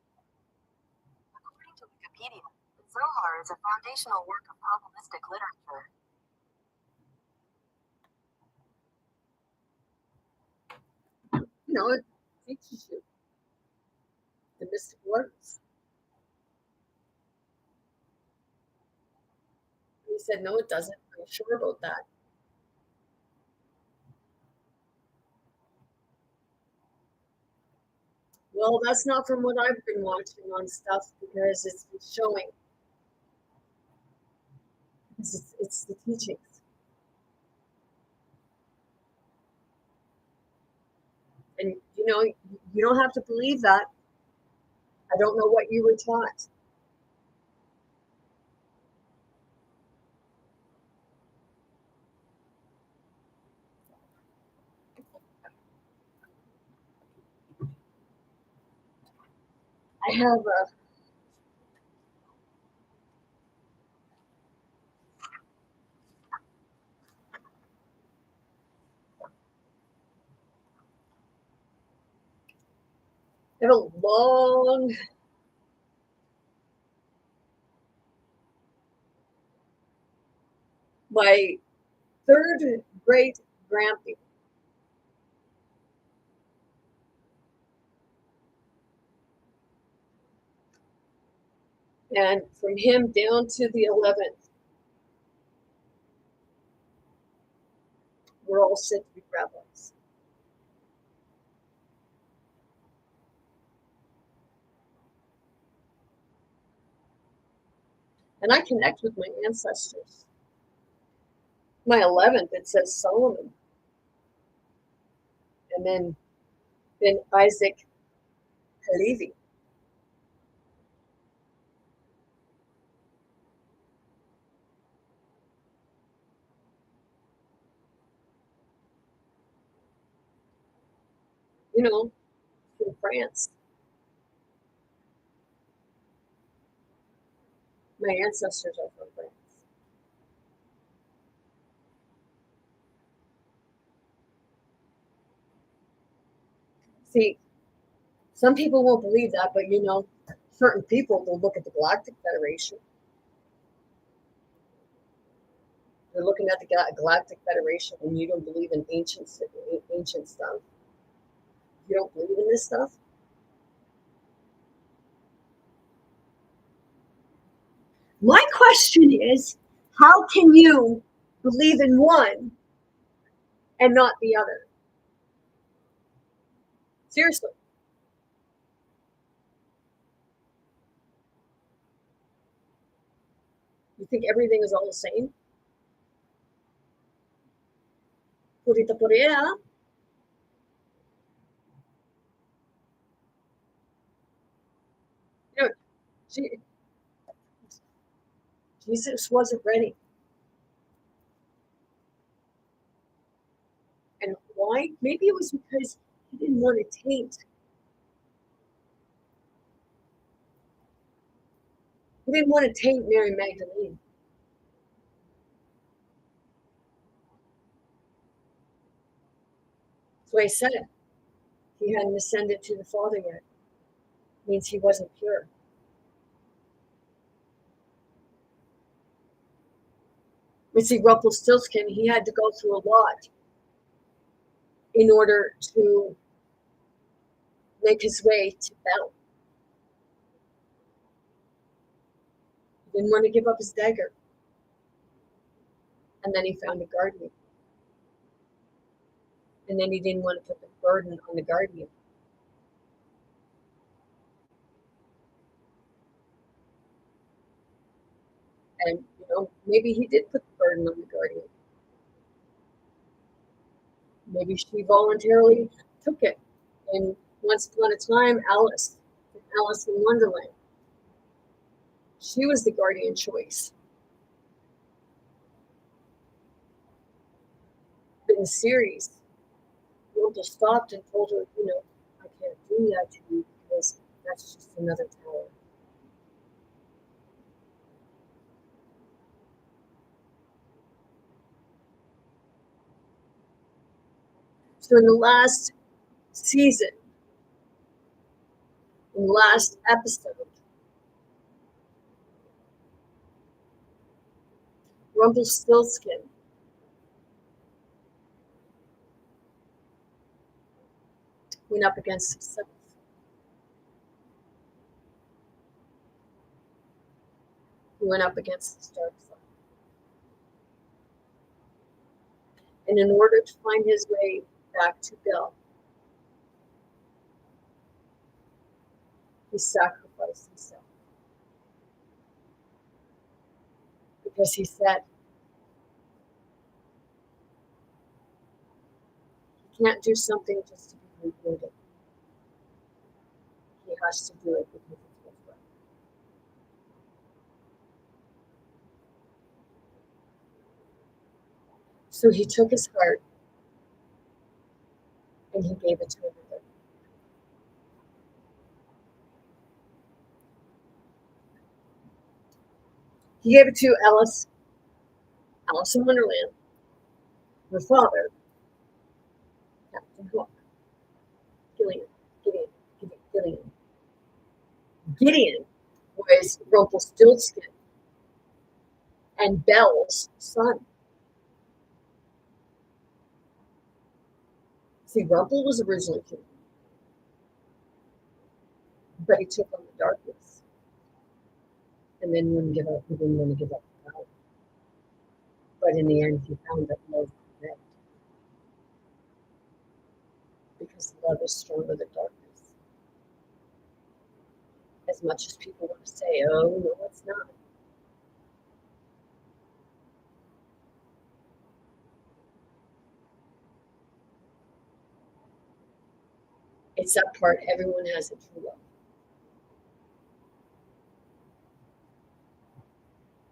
According to Wikipedia, the Zohar is a foundational work of Kabbalistic literature. It teaches you the mystic words. And he said, no, it doesn't. I'm sure about that. Well, that's not from what I've been watching on stuff, because it's been showing. It's the teachings. And, you don't have to believe that. I don't know what you were taught. I have a long, my third great grandpa, and from him down to the 11th, we're all said to be rabbis. And I connect with my ancestors. My 11th, it says Solomon. And then Isaac Halevi. From France. My ancestors are from France. See, some people won't believe that, but certain people will look at the Galactic Federation. They're looking at the Galactic Federation, and you don't believe in ancient stuff. You don't believe in this stuff. My question is, how can you believe in one and not the other? Seriously. You think everything is all the same? Purita purita. You know, Jesus wasn't ready. And why? Maybe it was because he didn't want to taint. He didn't want to taint Mary Magdalene. So I said he hadn't ascended to the Father yet. Means he wasn't pure. You see, Rumpelstiltskin, he had to go through a lot in order to make his way to Bel. He didn't want to give up his dagger. And then he found a guardian. And then he didn't want to put the burden on the guardian. And, maybe he did put the burden on the guardian. Maybe she voluntarily took it. And once upon a time, Alice in Wonderland, she was the guardian choice. But in the series, Rumpel stopped and told her, I can't do that to you because that's just another tower. So in the last season, in the last episode, Rumpelstiltskin went up against himself. He went up against his dark side. And in order to find his way back to Bel, he sacrificed himself. Because he said, you can't do something just to be rebuild it. He has to do it because it's what's right. So he took his heart and he gave it to another. He gave it to Alice in Wonderland, her father, Captain Hook, Gillian, Gideon, Gideon. Gideon was Rumpelstiltskin and Belle's son. See, Rumpel was originally king, but he took on the darkness and then wouldn't give up. He didn't want to give up the power. But in the end, he found that love prevailed because love is stronger than darkness. As much as people want to say, oh, no, it's not. It's that part everyone has a true love.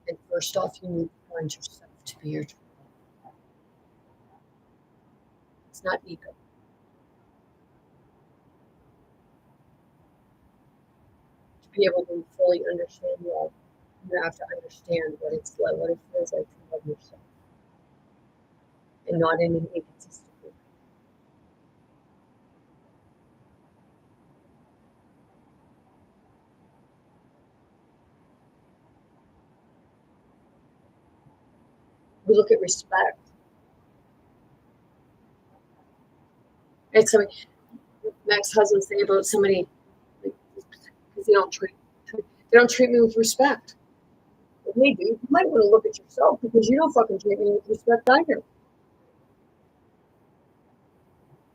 And first off, you need to find yourself to be your true love. It's not ego. To be able to fully understand love, you have to understand what it's like, what it feels like to love yourself, and not in an egotistic way. We look at respect. It's something Max husband say about somebody because they don't treat me with respect. If they do, you might want to look at yourself because you don't fucking treat me with respect either.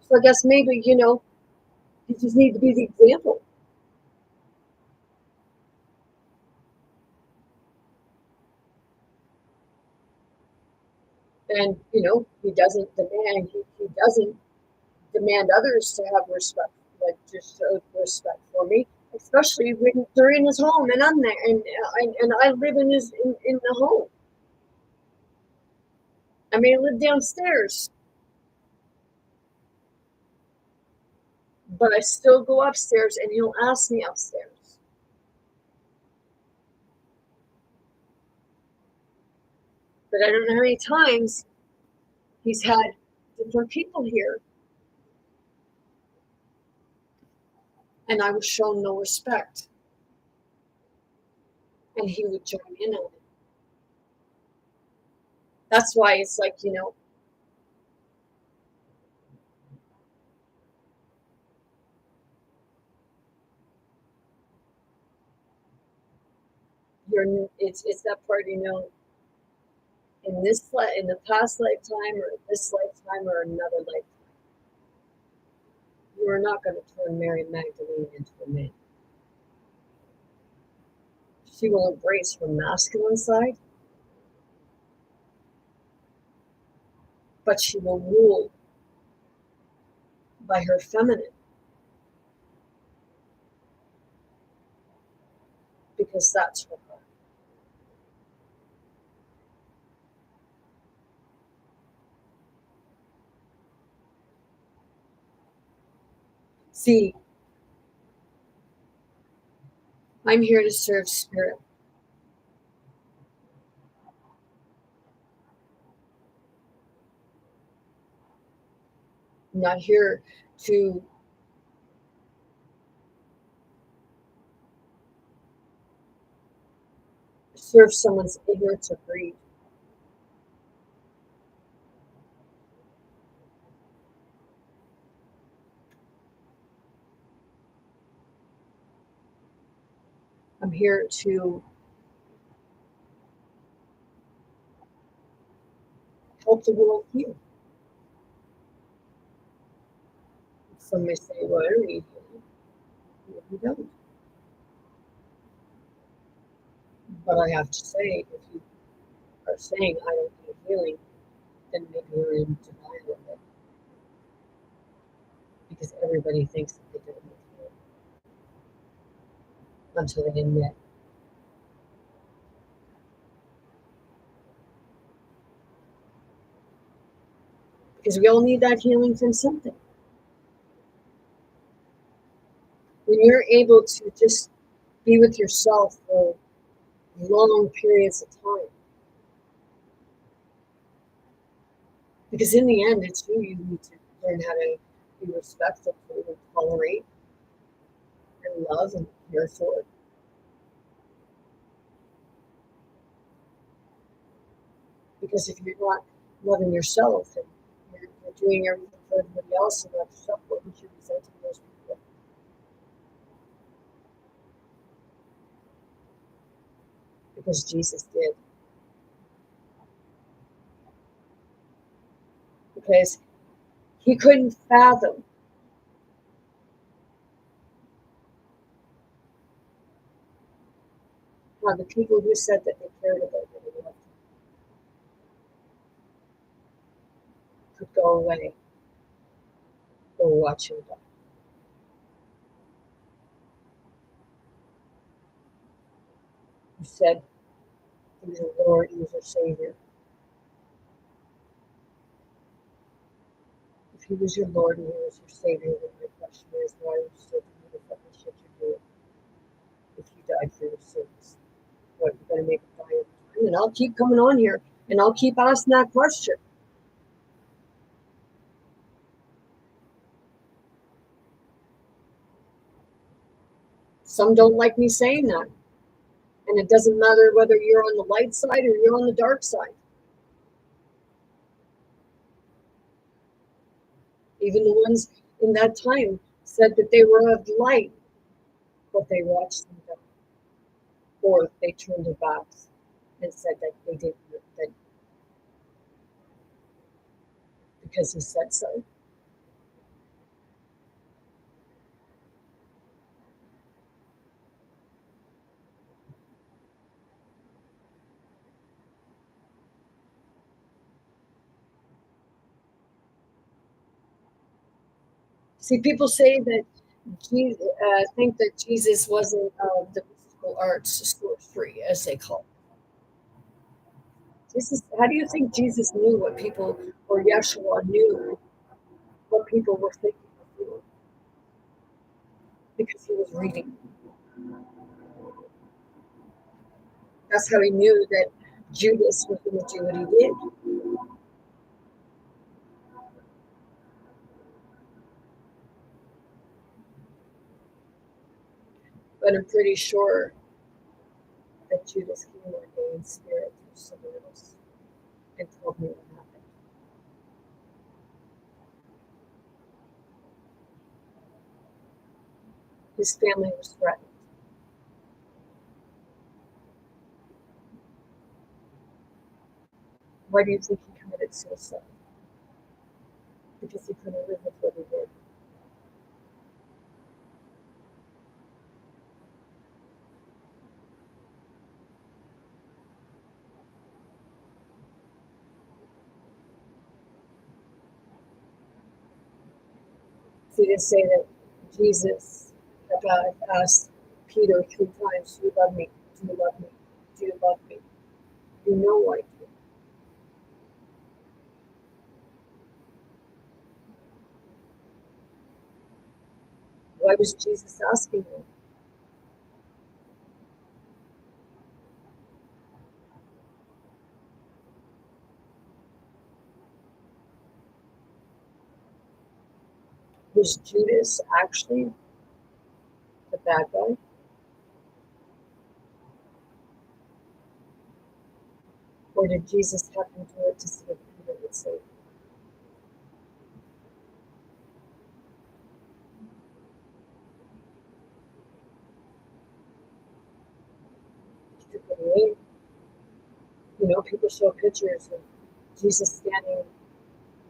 So I guess maybe, you just need to be the example. And, he doesn't demand others to have respect, like just show respect for me, especially when they're in his home and I'm there and I live in the home. I mean, I live downstairs, but I still go upstairs and he'll ask me upstairs. But I don't know how many times he's had different people here and I was shown no respect. And he would join in on it. That's why it's like, it's that part, in the past lifetime or this lifetime or another lifetime, you are not going to turn Mary Magdalene into a man. She will embrace her masculine side, but she will rule by her feminine because that's her heart. See, I'm here to serve spirit. I'm not here to serve someone's ignorance or greed. I'm here to help the world heal. Some may say, well, I don't need healing. No, you don't. But I have to say, if you are saying I don't need healing, then maybe you're in denial of it. because everybody thinks that they don't need healing until they admit. Because we all need that healing from something. When you're able to just be with yourself for long periods of time, because in the end, it's you need to learn how to be respectful and tolerate and love and care for. Because if you're not loving yourself and you're doing everything for everybody else and not yourself, what would you resent in those people? Because Jesus did. Because he couldn't fathom how the people who said that they cared about him and loved him could go away or watch him die. He said he was a Lord, he was a Savior. If he was your Lord and he was your Savior, then my question is, why are you still doing the fucking shit you're doing? If he died for your sins, what, you gonna make him die every time? And I'll keep coming on here and I'll keep asking that question. Some don't like me saying that. And it doesn't matter whether you're on the light side or you're on the dark side. Even the ones in that time said that they were of light, but they watched them die. Or they turned their backs and said that they didn't, that because he said so. See, people say that think that Jesus wasn't the mystical arts sorcery, as they call it. Jesus, how do you think Jesus knew what people, or Yeshua knew what people were thinking of doing? Because he was reading. That's how he knew that Judas was going to do what he did. But I'm pretty sure that Judas came ordained spirit through someone else and told me what happened. His family was threatened. Why do you think he committed suicide? Because he couldn't live with what he did. See, they say that Jesus asked Peter 3 times, do you love me? Do you love me? Do you love me? You know I do. Why was Jesus asking him? Was Judas actually the bad guy? Or did Jesus have him do it to see if Peter would save him? He took it away. You know, people show pictures of Jesus standing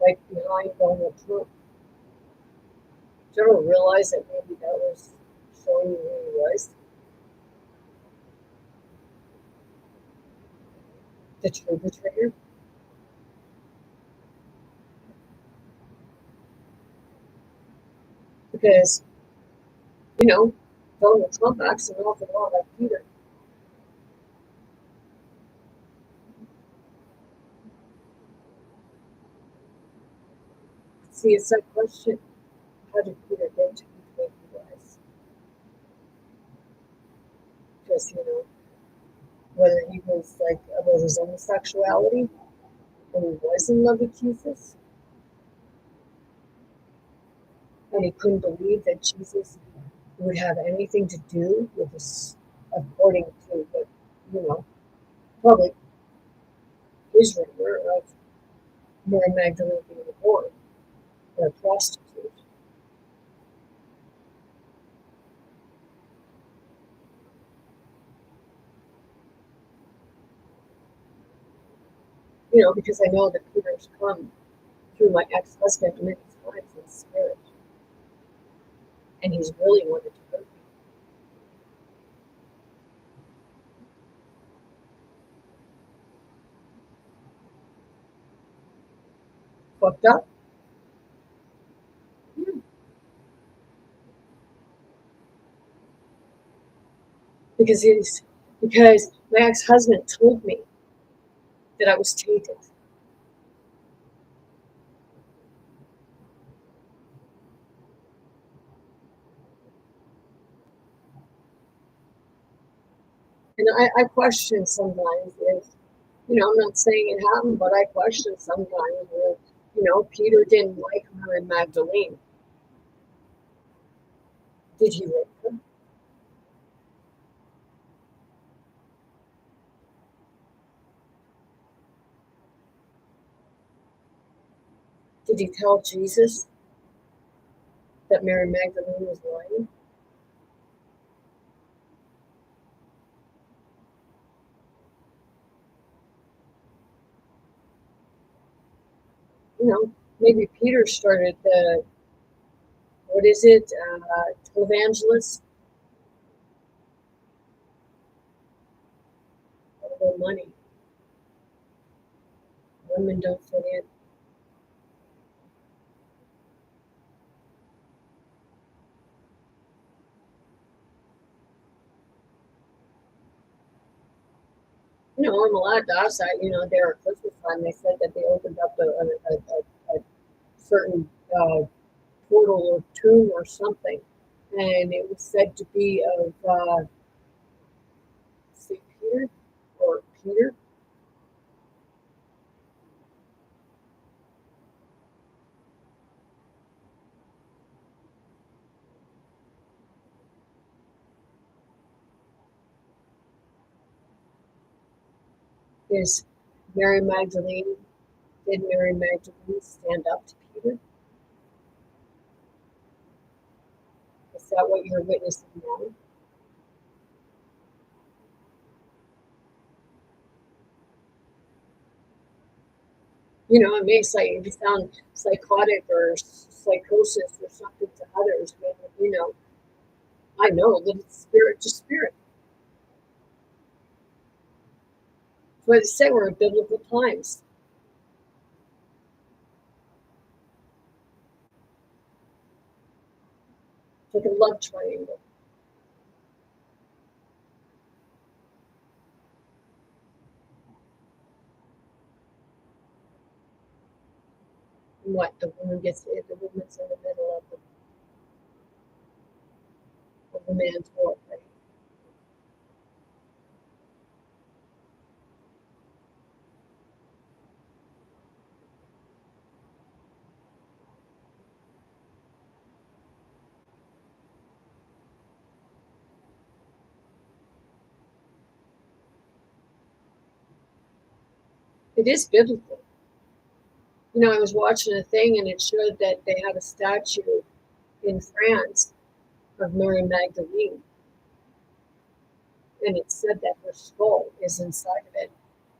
right behind Donald Trump. Did you ever realize that maybe that was showing you who he was? The true betrayer? because, you know, Donald Trump acts an awful lot like Peter. See, it's that question, how did Peter get to be the way he was? Because, whether he was like about his own sexuality and he was in love with Jesus and he couldn't believe that Jesus would have anything to do with this, according to what, you know, probably his rumor of Mary Magdalene being a whore or a prostitute. Because I know that Peter's come through my ex-husband many times in spirit, and he's really wanted to hurt me. Fucked up. Yeah. Because my ex-husband told me that I was tainted. And I question sometimes if, I'm not saying it happened, but I question sometimes if, Peter didn't like her and Magdalene. Did he rape her? Did he tell Jesus that Mary Magdalene was lying? Maybe Peter started the, what is it, televangelist, all the money. Women don't fit in. I'm allowed to ask that. There at Christmas time, they said that they opened up a certain portal or tomb or something, and it was said to be of St. Peter or Peter. Is Mary Magdalene, did Mary Magdalene stand up to Peter? Is that what you're witnessing now? It may sound psychotic or psychosis or something to others, but I know that it's spirit to spirit. But they say we're in biblical times. It's like a love triangle. And what the woman's in the middle of the man's world, right? It is biblical. I was watching a thing and it showed that they had a statue in France of Mary Magdalene, and it said that her skull is inside of it.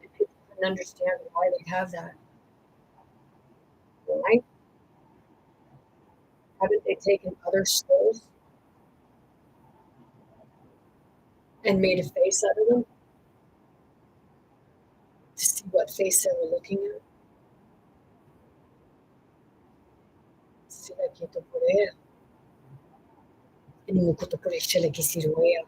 And people couldn't understand why they have that. Why? Haven't they taken other skulls and made a face out of them to see what face they were looking at? See, like, por ella. Animo ko to por excele che si roea.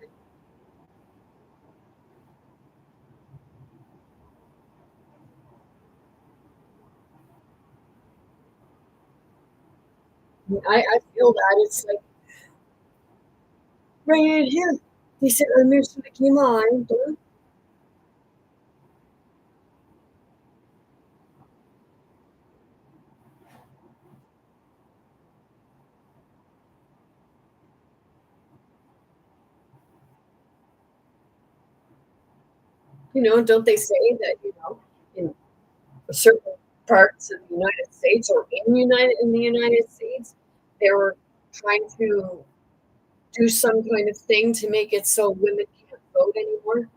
I feel that it's like bring it here. They said, "Almost like you mind, don't they say that, in certain parts of the United States or in the United States, they were trying to do some kind of thing to make it so women can't vote anymore?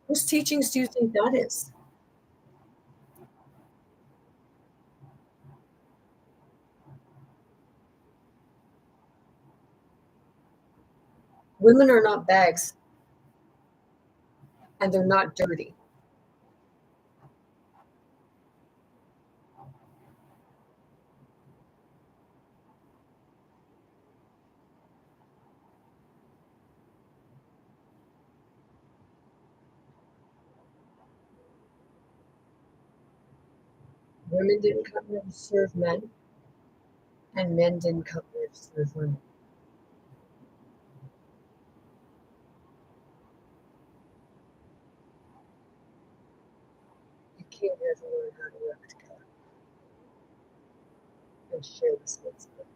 Whose teachings do you think that is? Women are not bags and they're not dirty. Women didn't come here to serve men, and men didn't come here to serve women. You came here to learn how to work together and share responsibility.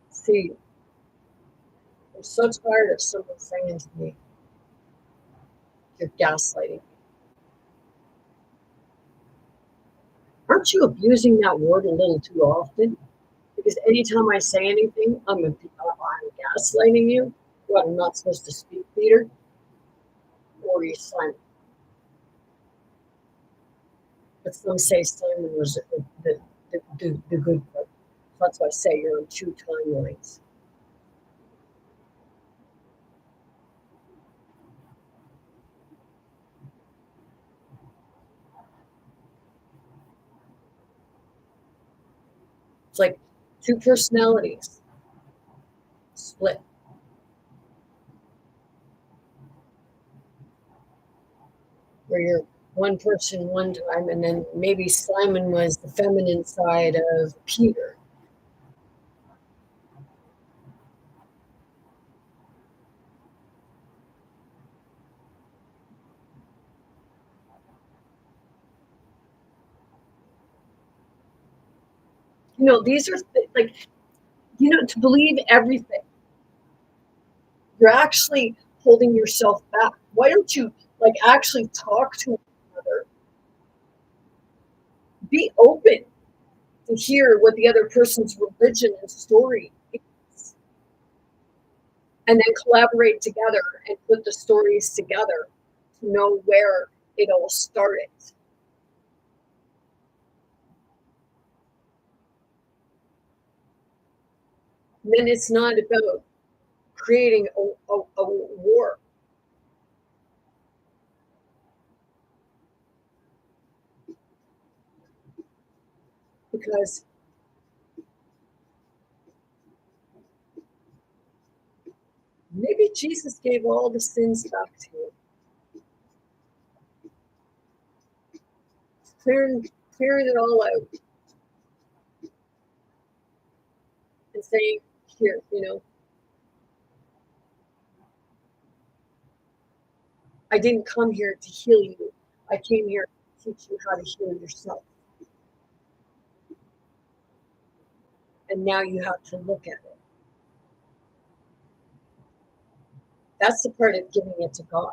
See, I'm so tired of someone saying to me, "You're gaslighting." Aren't you abusing that word a little too often? Because anytime I say anything, I'm gaslighting you. What, I'm not supposed to speak, Peter? Or you Simon? But some say Simon was the good part. That's why I say you're on two timelines. It's like two personalities split, where you're one person one time, and then maybe Simon was the feminine side of Peter. These are like, to believe everything, you're actually holding yourself back. Why don't you like actually talk to one another? Be open to hear what the other person's religion and story is, and then collaborate together and put the stories together to know where it all started. And then it's not about creating a war, because maybe Jesus gave all the sins back to you, clearing it all out and saying, here, I didn't come here to heal you. I came here to teach you how to heal yourself. And now you have to look at it. That's the part of giving it to God.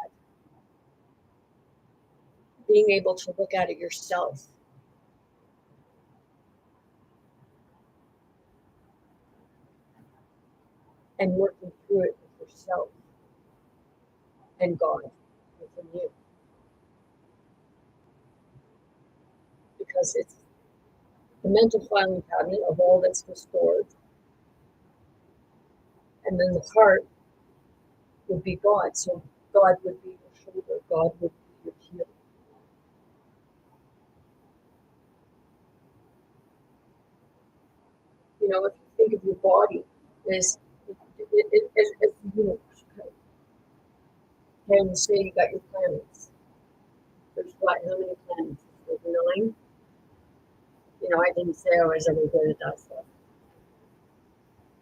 being able to look at it yourself and working through it with yourself and God within you. Because it's the mental filing cabinet of all that's restored. And then the heart would be God. So God would be your shoulder. God would be your heel. You know, if you think of your body as the universe, okay? And say you got your planets. There's what? How many planets? There's 9. You know, I didn't say I was ever good at that stuff.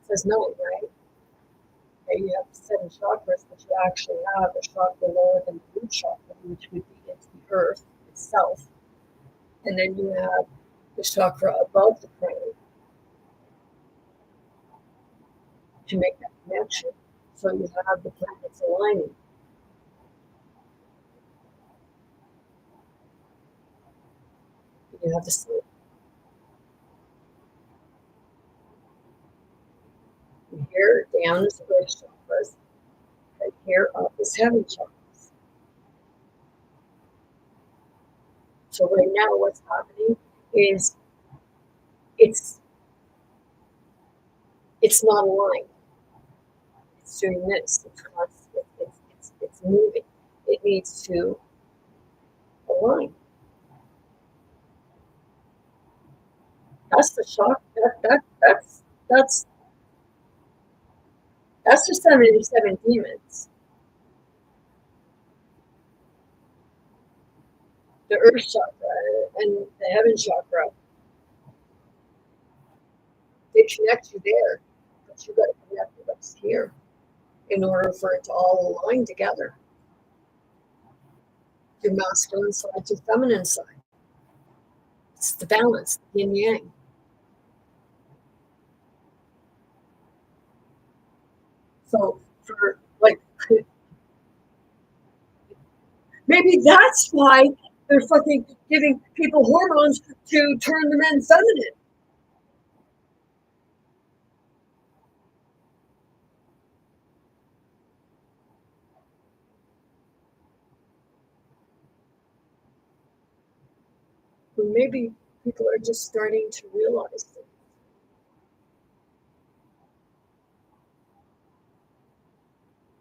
It says 9, right? Okay, you have 7 chakras, but you actually have a chakra lower than the root chakra, which would be into the earth itself. And then you have the chakra above the crown to make that connection. So you have the planets aligning. You have the sun. From here down is the earth chakras. Right here up is heaven chakras. So right now what's happening is it's not aligned. It's doing this. It's constant. It's moving. It needs to align. That's the shock. That's the 77 demons. The earth chakra and the heaven chakra, they connect you there, but you got to connect with us here in order for it to all align together. Your masculine side, your feminine side. It's the balance, the yin yang. So for like, maybe that's why they're fucking giving people hormones to turn the men feminine. Or maybe people are just starting to realize it.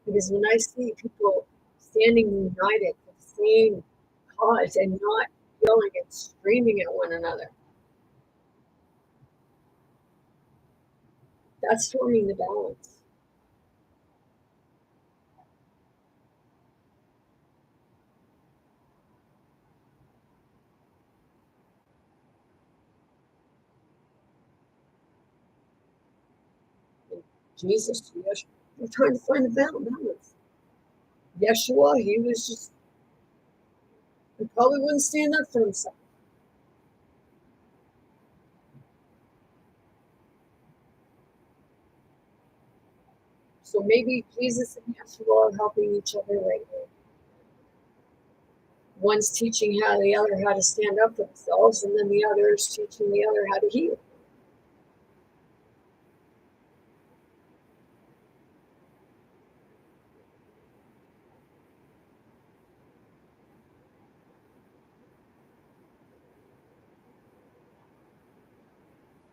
Because when I see people standing united for the same cause and not yelling and screaming at one another, that's forming the balance. And Jesus, we're trying to find the balance. Yeshua, he probably wouldn't stand up for himself. So maybe Jesus and Yeshua are helping each other right now. One's teaching the other how to stand up for themselves, and then the other is teaching the other how to heal.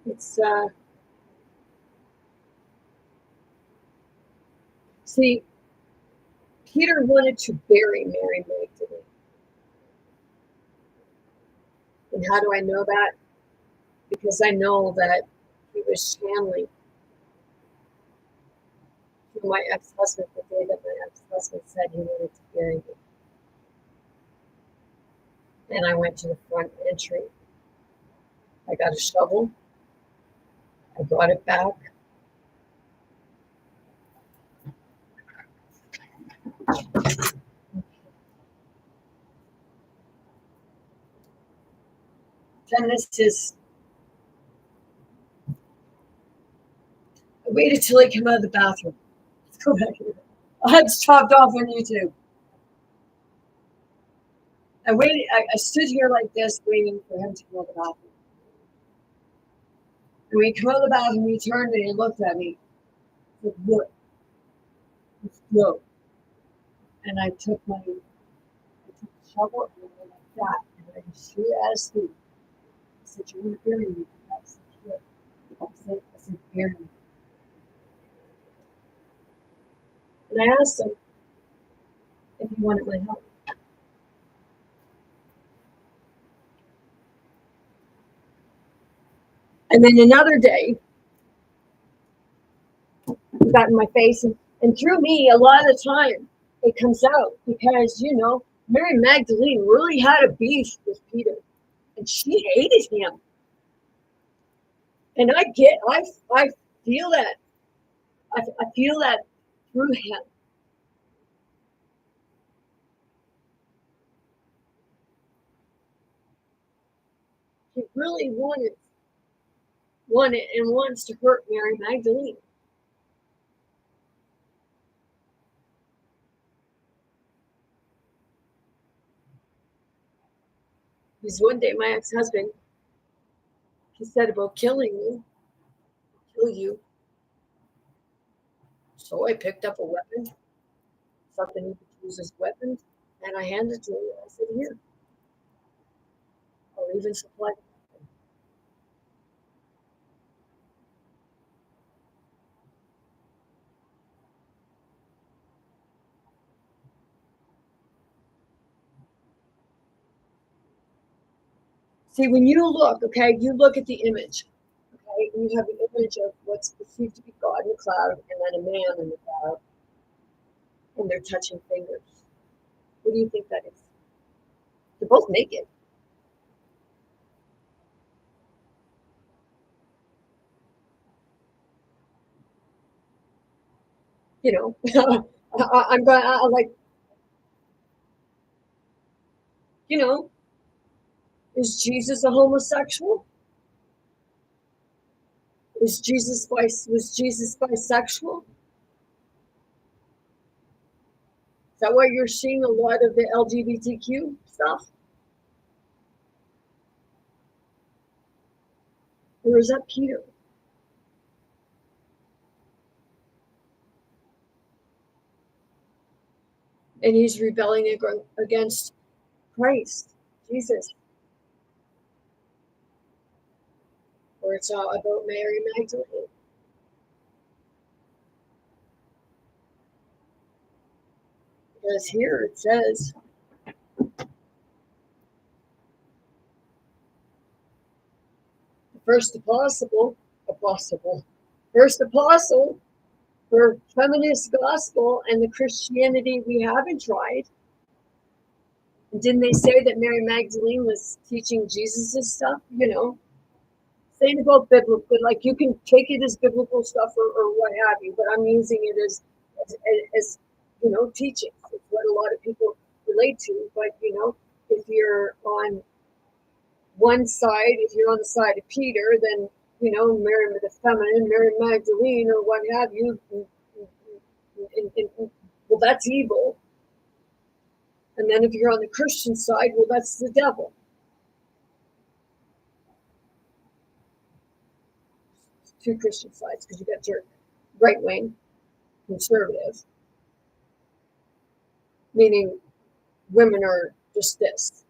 It's see, Peter wanted to bury Mary Magdalene. And how do I know that? Because I know that he was channeling through my ex-husband the day that my ex-husband said he wanted to bury me. And I went to the front entry. I got a shovel. I brought it back. Then this is, I waited till he came out of the bathroom. Let's go back here. I had chopped off on YouTube. I waited. I stood here like this, waiting for him to come out of the bathroom. And when he came out of the bathroom, he turned and he looked at me. He said, "Look, let's go." And I took the shovel and I went like that, and I just threw it at his feet. I said, "You want to bury me?" I said, "Sure." I said, "Bury me." And I asked him if he wanted my help. And then another day, he got in my face, and through me, a lot of the time, it comes out because, Mary Magdalene really had a beef with Peter, and she hated him. And I feel that. I feel that through him. He really wanted and wants to hurt Mary Magdalene. Because one day my ex-husband, he said about killing me, kill you. So I picked up a weapon, something he could use as weapons, and I handed it to him. I said, "Here, I'll even supply." See, when you look, okay, you look at the image, okay, and you have the image of what's perceived to be God in the cloud, and then a man in the cloud, and they're touching fingers. What do you think that is? They're both naked. You know, I'm going. I'm like, you know, is Jesus a homosexual? Was Jesus bisexual? Is that why you're seeing a lot of the LGBTQ stuff? Or is that Peter? And he's rebelling against Christ, Jesus. Or it's all about Mary Magdalene. Because here it says, the first apostle for feminist gospel and the Christianity we haven't tried. And didn't they say that Mary Magdalene was teaching Jesus' stuff? Saying about biblical, like you can take it as biblical stuff or what have you, but I'm using it as teaching. It's what a lot of people relate to. But if you're on one side, if you're on the side of Peter, then Mary the feminine, Mary Magdalene, or what have you, well, that's evil. And then if you're on the Christian side, well, that's the devil. Two Christian sides, because you got your right wing conservative, meaning women are just this.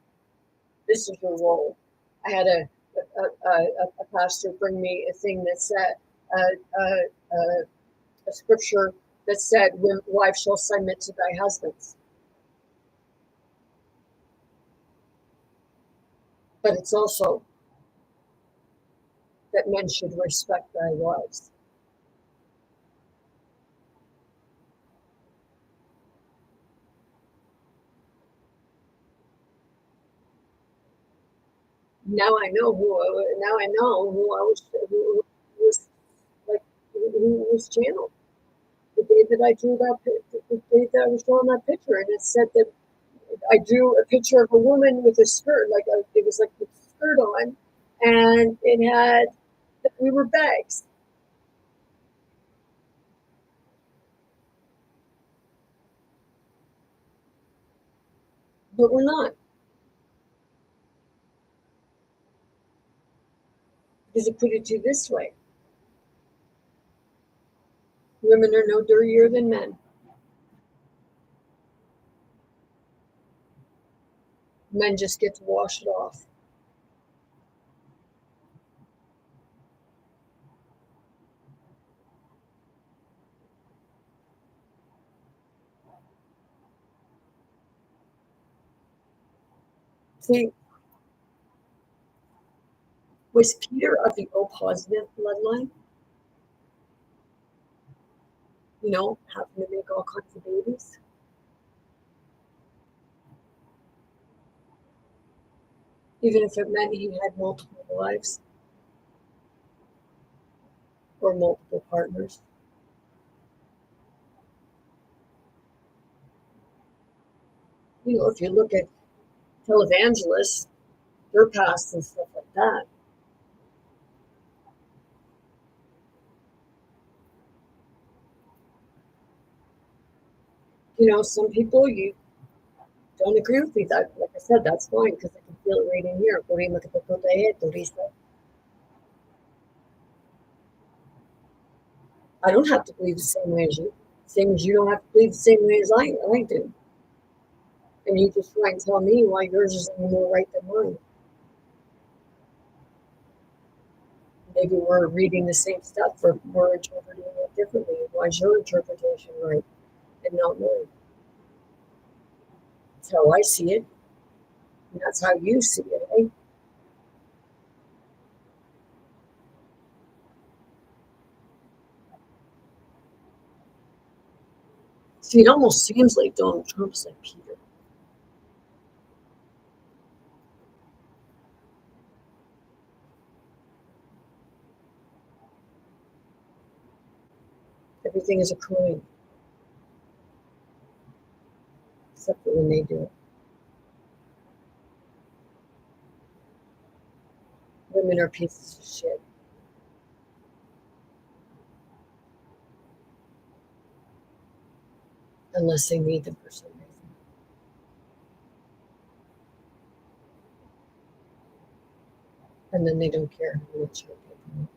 This is your role. I had a pastor bring me a thing that said a scripture that said, "Wives shall submit to thy husbands," but it's also that men should respect thy wives. Now I know who. Now I know who I was. Who was like who was channeled. The day that I drew the day that I was drawing that picture, and it said that I drew a picture of a woman with a skirt, it was like with a skirt on, and it had that we were bags, but we're not. Does it put it to you this way? Women are no dirtier than men. Men just get to wash it off. See, was Peter of the O positive bloodline? You know, having to make all kinds of babies? Even if it meant he had multiple wives or multiple partners. You know, if you look at televangelists, their past and stuff like that, you know, some people you don't agree with me. That, like I said, that's fine because I can feel it right in here. I don't have to believe the same way as you. Same as you don't have to believe the same way as I do. And you just try and tell me why yours is any more right than mine. Maybe we're reading the same stuff, or we're interpreting it differently. Why is your interpretation right and not mine? That's how I see it, and that's how you see it, right? See, it almost seems like Donald Trump's like Peter. Everything is a crime, except for when they do it. Women are pieces of shit, unless they need them for some reason. And then they don't care how much you give them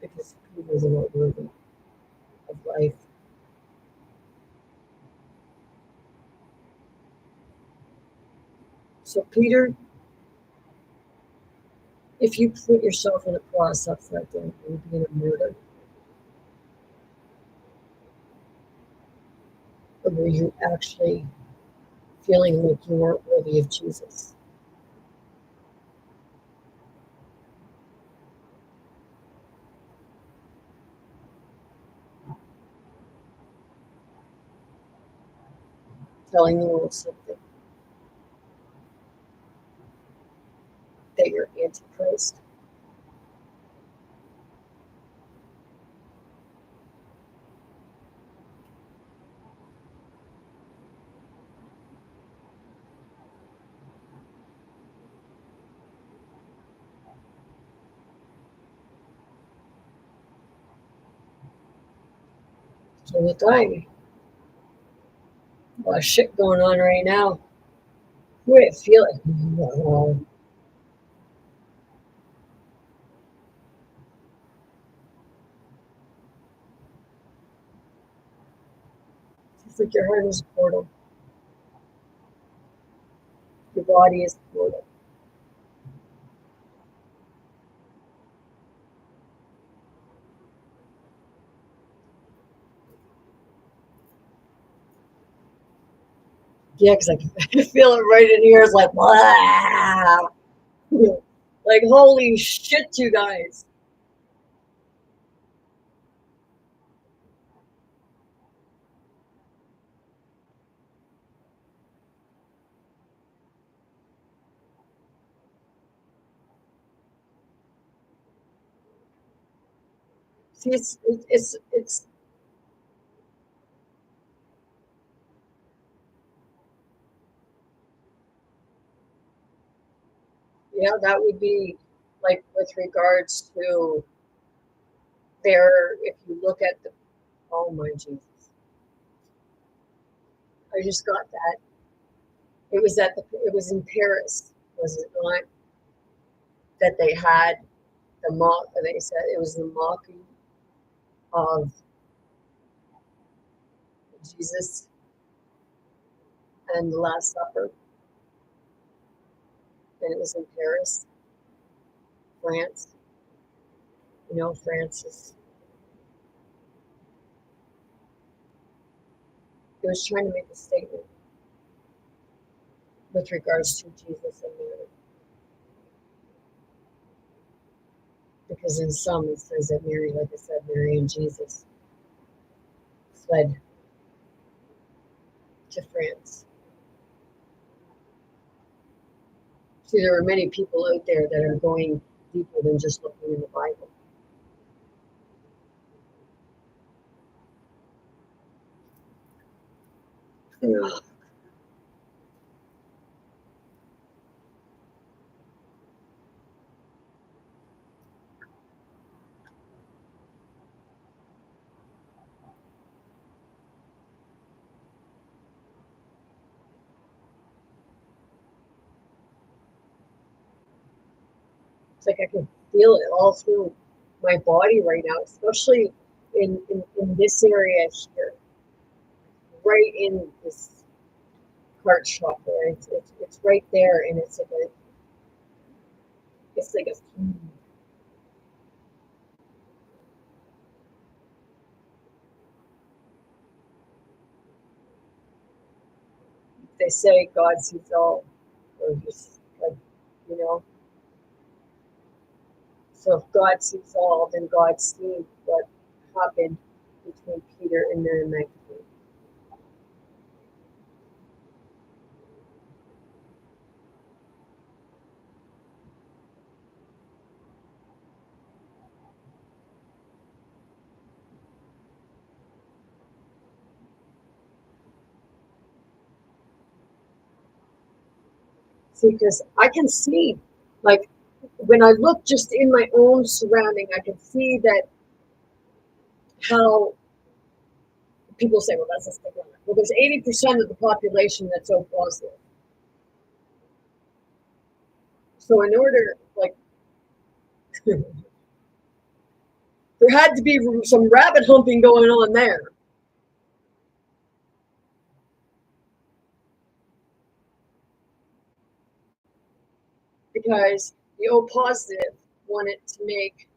because Peter's not worthy of life. So, Peter, if you put yourself in a cross upside down, will you be in a murder? Or were you actually feeling like you weren't worthy of Jesus? Telling the world something that you're antichrist? So with I, a lot of shit going on right now. The way I feel it, it's like your heart is a portal, your body is a portal. Yeah, because I can feel it right in here. It's like, wow. Like, holy shit, you guys. See, it's, yeah, that would be like with regards to their, if you look at the, oh my Jesus. I just got that. It was in Paris. Was it not that they had the mock? They said it was the mocking of Jesus and the Last Supper, and it was in Paris, France. You know, France is. It was trying to make a statement with regards to Jesus and Mary, because in some it says that Mary, like I said, Mary and Jesus fled to France. See, there are many people out there that are going deeper than just looking in the Bible. Yeah. It's like I can feel it all through my body right now, especially in this area here, right in this heart chakra. It's right there, and it's like a they say God sees all, or just like, you know. So if God sees all, then God sees what happened between Peter and Mary Magdalene. See, because I can see, like, when I look just in my own surrounding, I can see that how people say, well, that's a stigma. Well, there's 80% of the population that's O positive. So in order, like, there had to be some rabbit humping going on there. Because the O positive wanted to make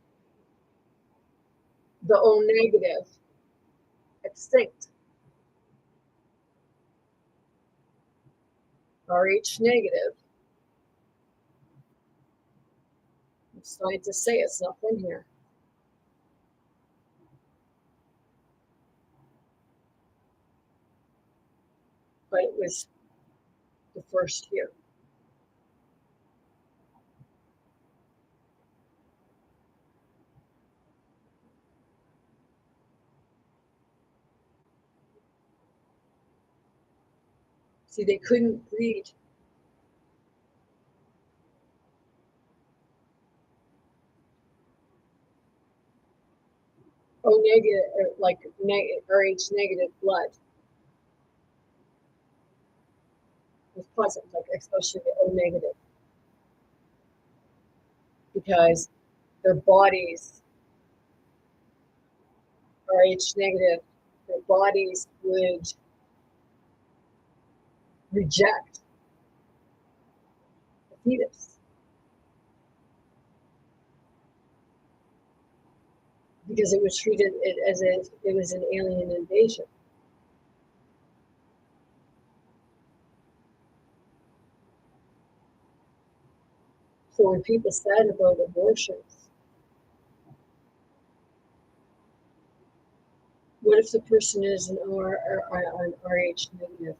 the O negative extinct. RH negative, scientists say it's nothing here. But it was the first year. See, they couldn't breed. O negative, or like RH negative blood was positive, like especially the O negative, because their bodies, RH negative, their bodies would reject the fetus because it was treated as if it was an alien invasion. So when people said about abortions, what if the person is an RH negative?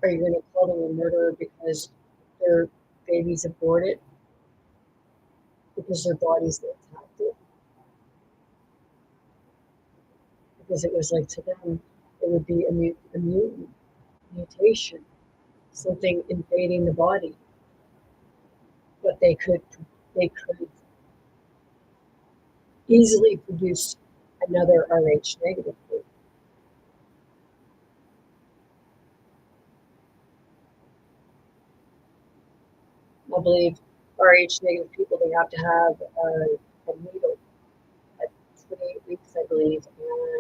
Are you going to call them a murderer because their baby's aborted? Because their bodies attacked it? Because it was like to them, it would be a mutation, something invading the body. But they could easily produce another RH negative group. believe RH negative people, they have to have a needle at 28 weeks, I believe.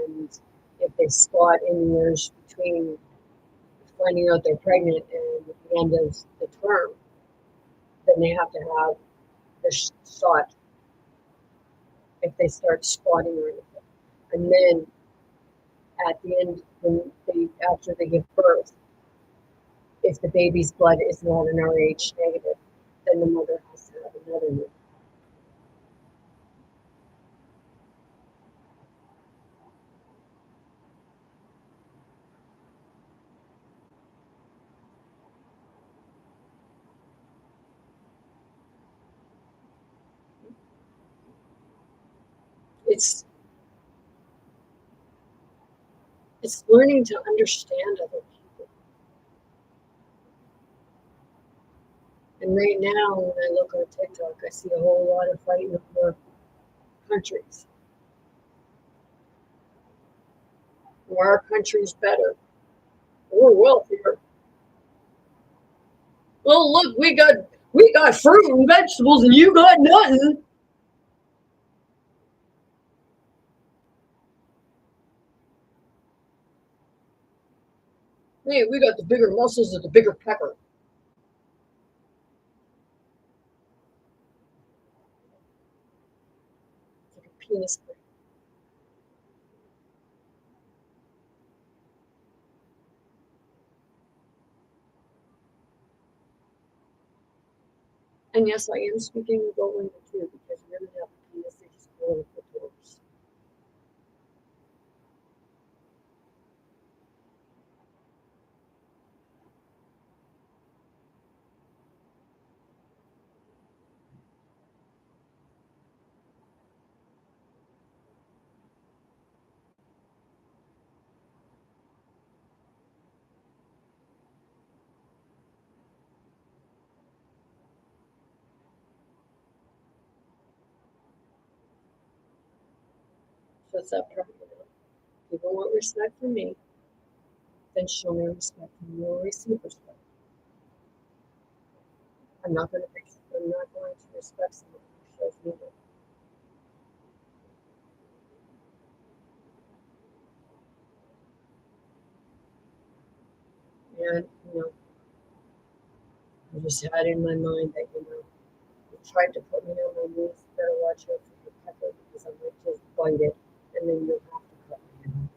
And if they spot any years between finding out they're pregnant and the end of the term, then they have to have the shot if they start spotting or anything. And then at the end, when after they give birth, if the baby's blood is not an RH negative, then the mother has to have another needle. It's learning to understand other people. And right now, when I look on TikTok, I see a whole lot of fighting over countries. Where our country's better. We're wealthier. Well, look, we got fruit and vegetables, and you got nothing. Hey, we got the bigger muscles and the bigger pepper. It's like a penis. And yes, I am speaking about women too, because women have a penis, they just call it a clitoris. So it's that part. People want respect from me, then show me respect, and you will receive respect. I'm not going to respect someone who shows me that. And I just had in my mind that you tried to put me on my knees. You better watch out for your pepper because I might just bite it, and then you'll have to cut me off.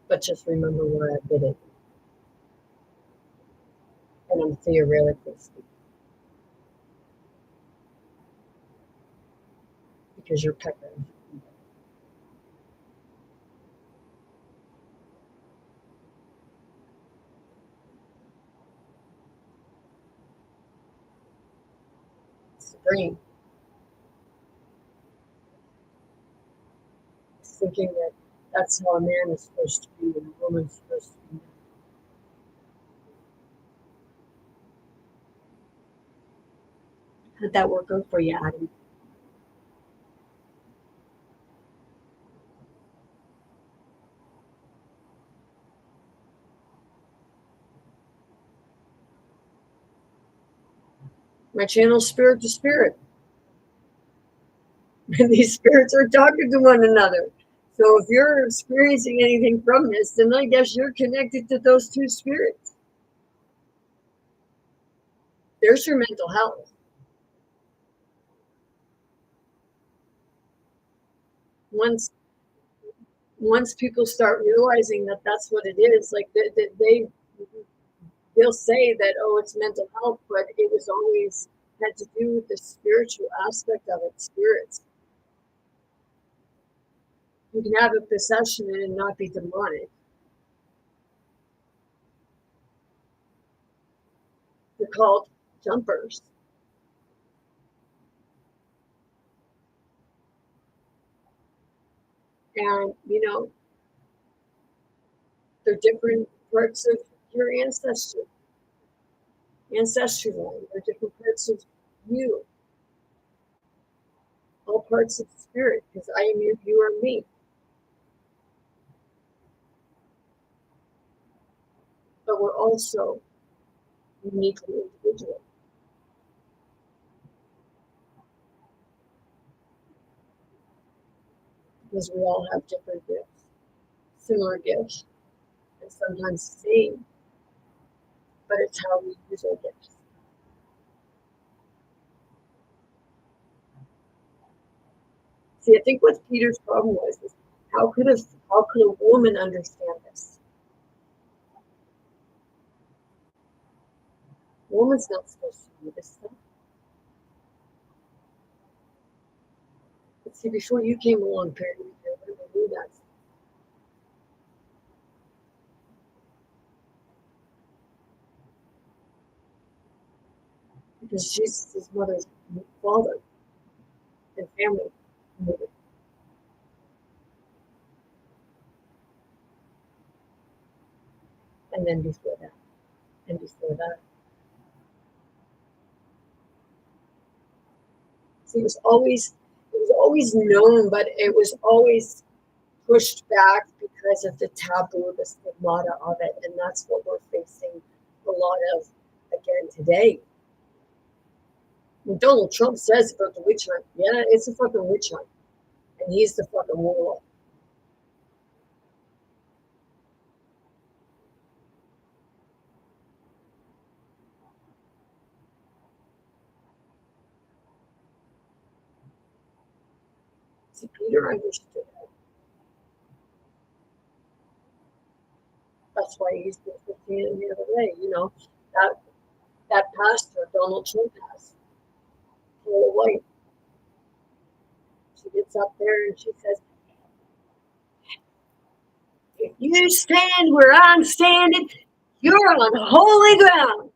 But just remember where I bit it, and I'm theoretically speaking, because your pepper. It's the brain. It's thinking that that's how a man is supposed to be and a woman's supposed to be. How'd that work out for you, Adam? My channel's spirit to spirit. And these spirits are talking to one another. So if you're experiencing anything from this, then I guess you're connected to those two spirits. There's your mental health. Once once people start realizing that that's what it is, like they'll say that, oh, it's mental health, but it was always had to do with the spiritual aspect of it. Spirits. You can have a possession and not be demonic. They're called jumpers. And they're different parts of your ancestry line. They're different parts of you, all parts of the spirit, because I am you are me. but we're also uniquely individual because we all have different gifts, similar gifts, and sometimes the same, but it's how we use our gifts. See, I think what Peter's problem was is how could a woman understand this? A woman's not supposed to do this stuff. But see, before you came along, Perry, we knew that because Jesus' mother's father and family knew it. And then before that, and before that. So it was always known, but it was always pushed back because of the taboo, the stigmata of it, and that's what we're facing a lot of again today. When Donald Trump says about the witch hunt, yeah, it's a fucking witch hunt, and he's the fucking warlock. See, Peter understood that. That's why he's been looking the other way. You know that that pastor Donald Trump has, full of white. She gets up there and she says, "If you stand where I'm standing, you're on holy ground."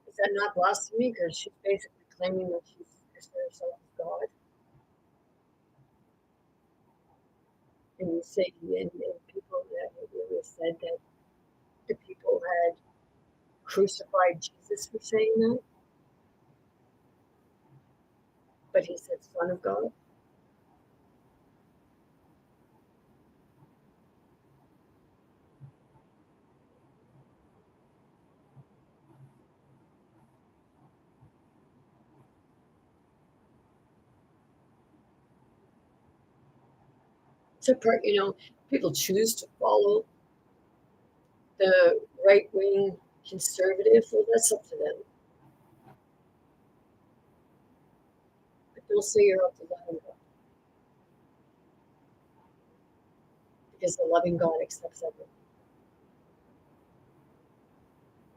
Is that not blasphemy? Because she's basically claiming that she's herself as God. And you say, and people that have really said that the people had crucified Jesus for saying that, but he said, Son of God. It's a part, people choose to follow the right wing conservative. Well, that's up to them. But don't say you're up to loving God because the loving God accepts everyone,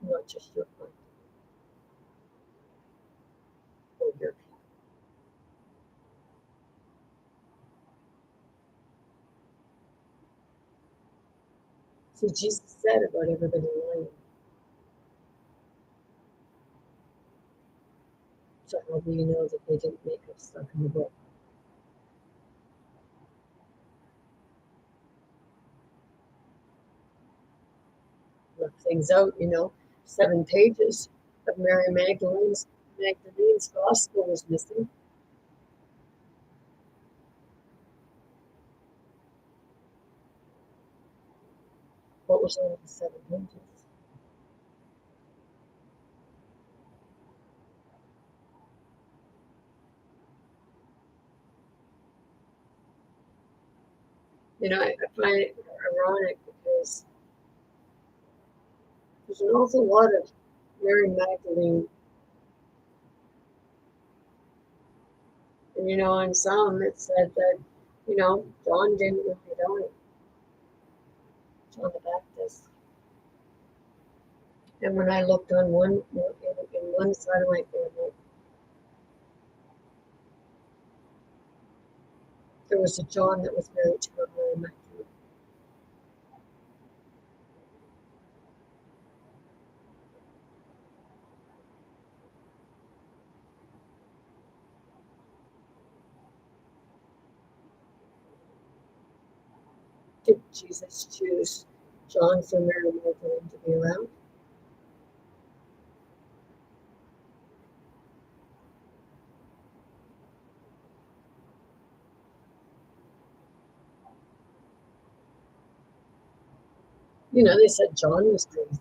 not just your point or your people. So Jesus said about everybody lying. So how do you know that they didn't make up stuff in the book? Left things out, 7 pages of Mary Magdalene's gospel was missing. What was on the 7 pages? I find it ironic because there's an awful lot of Mary Magdalene, and on some it said that, John didn't really die, John the Baptist. And when I looked on in one side of my family, there was a John that was married to a Mary Magdalene. Did Jesus choose John for Mary Magdalene to be around? They said John was crazy.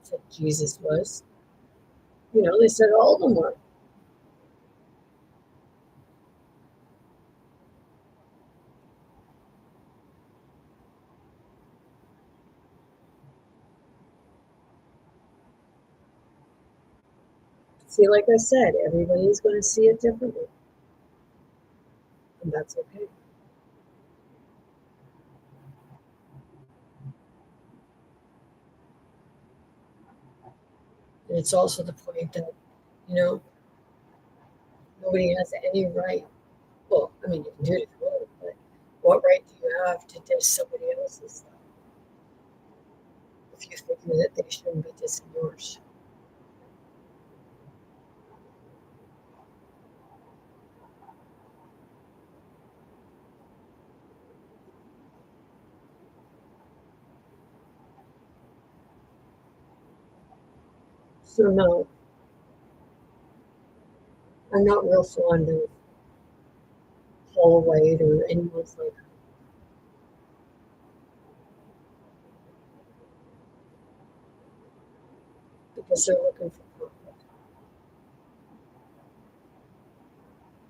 Said Jesus was. They said all of them were. See, like I said, everybody's going to see it differently, and that's okay. And it's also the point that, you know, nobody has any right. Well, I mean, you can do it if you want, but what right do you have to diss somebody else's stuff if you figure that they shouldn't be dissing yours? So, no, I'm not real fond of Paul White or anyone's like because they're looking for profit.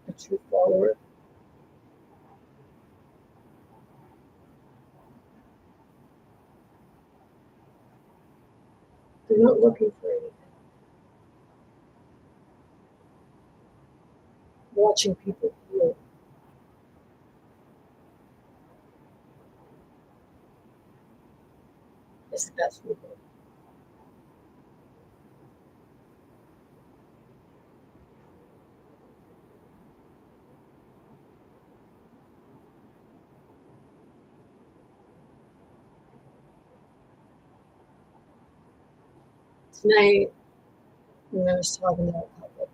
A true follower, they're not looking for anything. Watching people heal is the best reward. Tonight, when I was talking to a couple,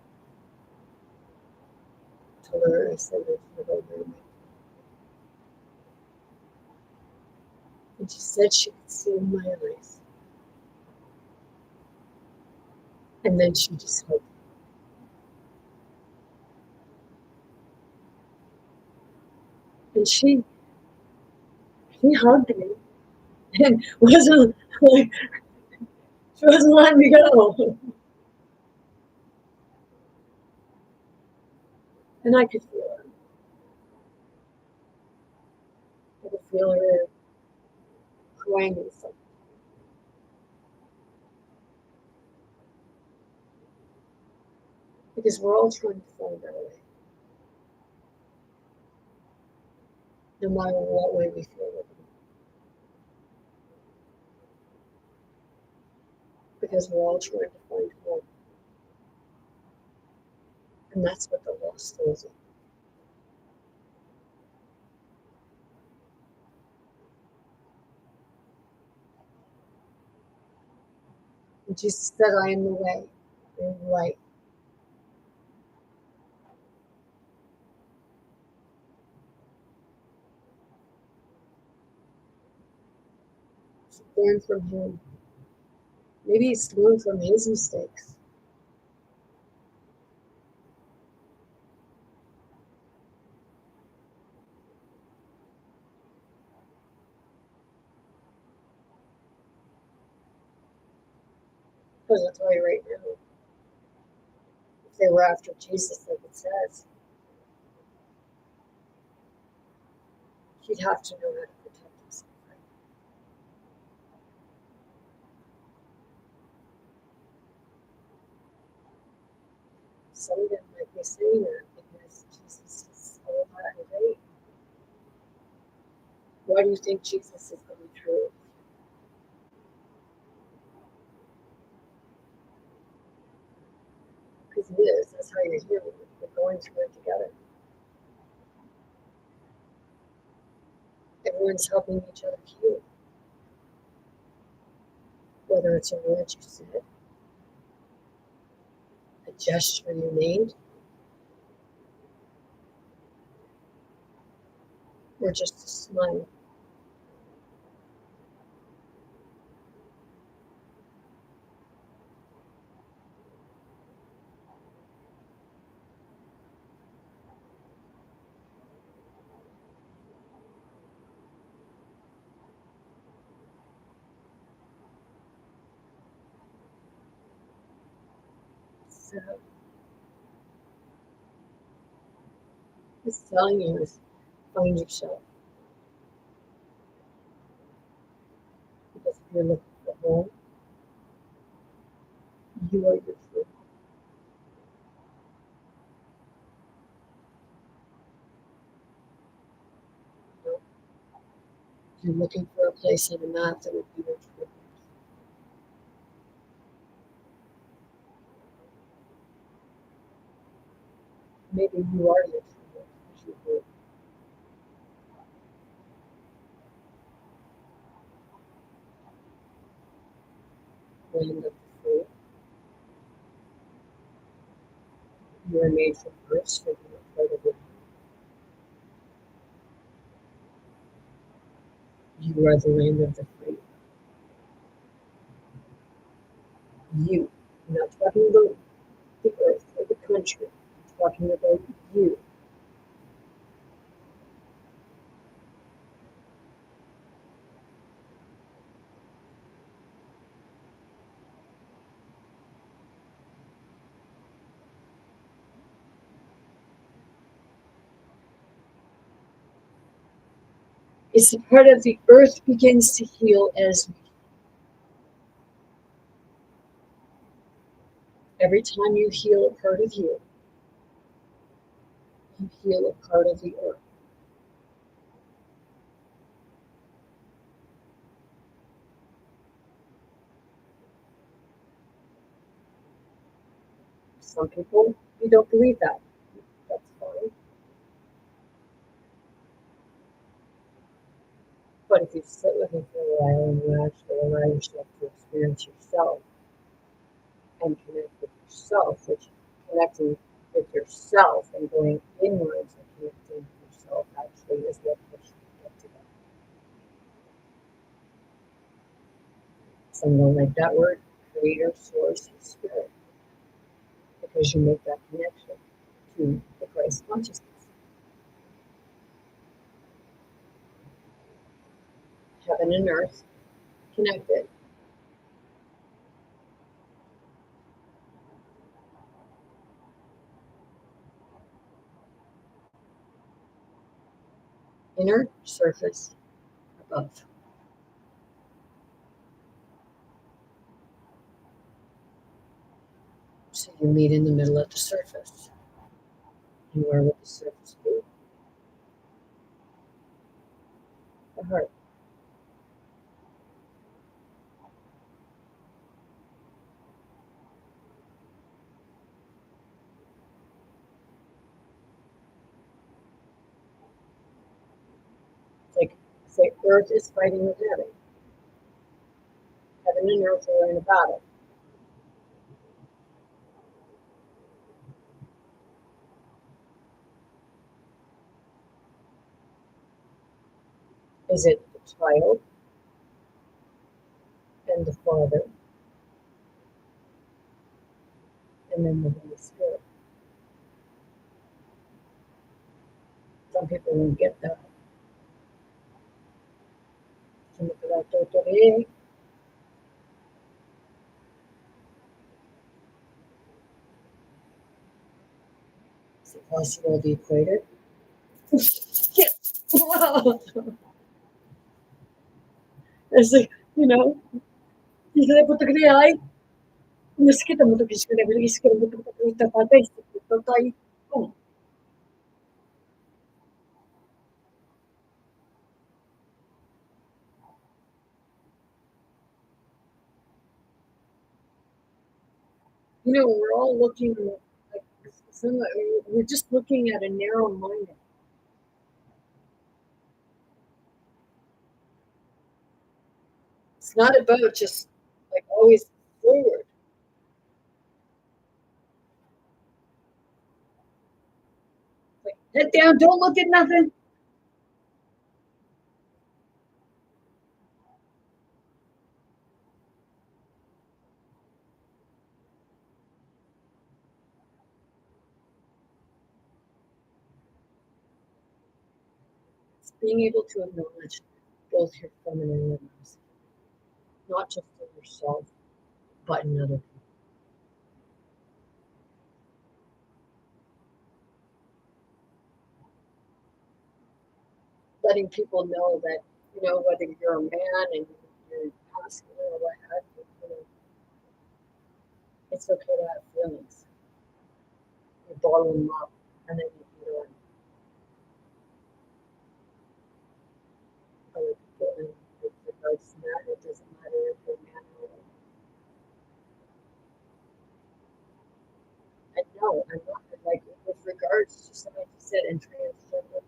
told her I said it for her roommate, and she said she could see in my eyes. And then she just hugged me. And she hugged me and wasn't like she wasn't letting me go. And I could feel her. I could feel her crying inside. Because we're all trying to find our way, no matter what way we feel it. Because we're all trying to find home. And that's what the lost souls are. And Jesus said, I am the way and the light. So learn from him. Maybe it's learn from his mistakes. Because I'll tell you right now, if they were after Jesus, like it says, he'd have to know how to protect himself. Right? Some of them might be saying that because Jesus is all that and great. Why do you think Jesus is going through? Because he is. That's how you're healing. We're going through it together. Everyone's helping each other heal. Whether it's a word you said, a gesture you made, or just a smile. have. It's telling you is find yourself. Because if you're looking for home, you are your truth. You know, you're looking for a place on a map that would be your truth. Maybe you are your truth because you're the land of the free. You are made from earth, so you are part of it. You are the land of the free. You. I'm not talking about the earth or the country. I'm talking about you. It's the part of the earth begins to heal as every time you heal a part of you, you heal a part of the earth. Some people, you don't believe that. That's fine. But if you sit with it for a while and you actually allow yourself to experience yourself and connect with yourself, which connecting with yourself and going inwards and connecting with yourself actually is what pushes you to get to that. Some don't like that word, creator, source, and spirit, because you make that connection to the Christ consciousness. Heaven and earth connected. Inner surface above. So you meet in the middle of the surface. And where would the surface be? The heart. It's like earth is fighting with heaven. Heaven and earth are in a battle. Is it the child and the father and then the Holy Spirit? Some people won't get that. Some people are totally, is it possible to equate it? Yeah. Wow. It's like, you know, you gotta put the guy, mosquito, oh, we're all looking like we're just looking at a narrow minded. It's not about just like always forward. Like head down, don't look at nothing. It's being able to acknowledge both your feminine and masculine, not just in yourself, but in other people. letting people know that, whether you're a man and you're masculine or what have you, it's okay to have feelings. You bottle them up and then you can go and other people. And with regards to that, it doesn't matter if you're a man or a woman. And no, I'm not like with regards to something you said in transgender.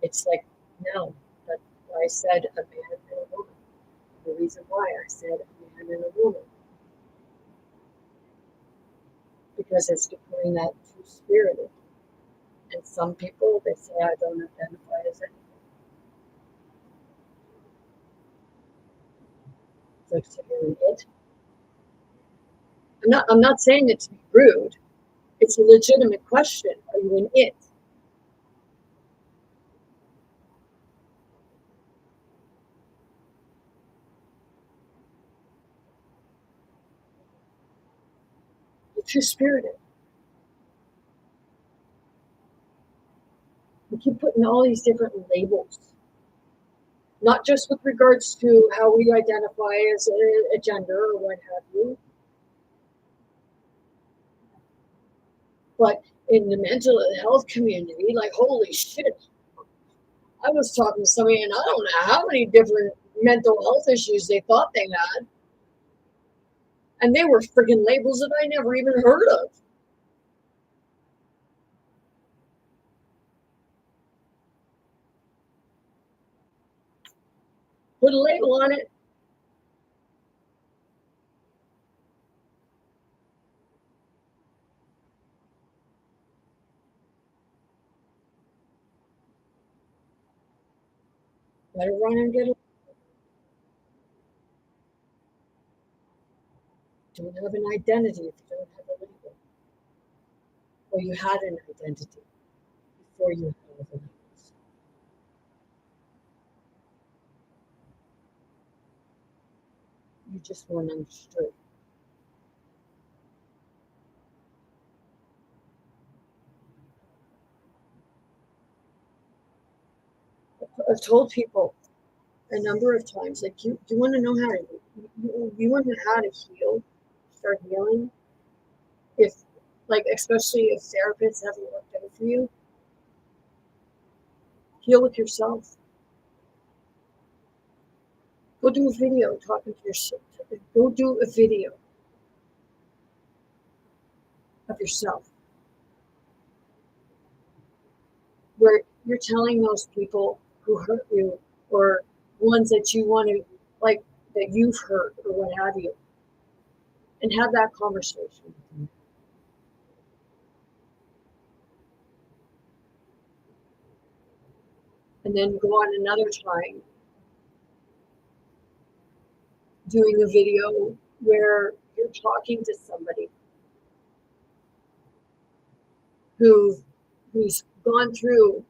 It's like no, but I said a man and a woman. The reason why I said a man and a woman because it's becoming that two-spirited. And some people they say I don't identify as anything. It's like so you're an it. I'm not saying it to be rude. It's a legitimate question. Are you an it? You're two-spirited. We keep putting all these different labels, not just with regards to how we identify as a gender or what have you, but in the mental health community, like holy shit. I was talking to somebody and I don't know how many different mental health issues they thought they had. And they were freaking labels that I never even heard of. Put a label on it. Let it run and get it. Don't have an identity if you don't have a label. Or you had an identity before you had all the labels. You just weren't understood. I've told people a number of times, like you want to know how to you want to know how to heal, start healing. If like especially if therapists haven't worked out for you, heal with yourself. Go do a video talking to yourself. Go do a video of yourself where you're telling those people who hurt you or ones that you want to like that you've hurt or what have you, and have that conversation with them. And then go on another time doing a video where you're talking to somebody who who's gone through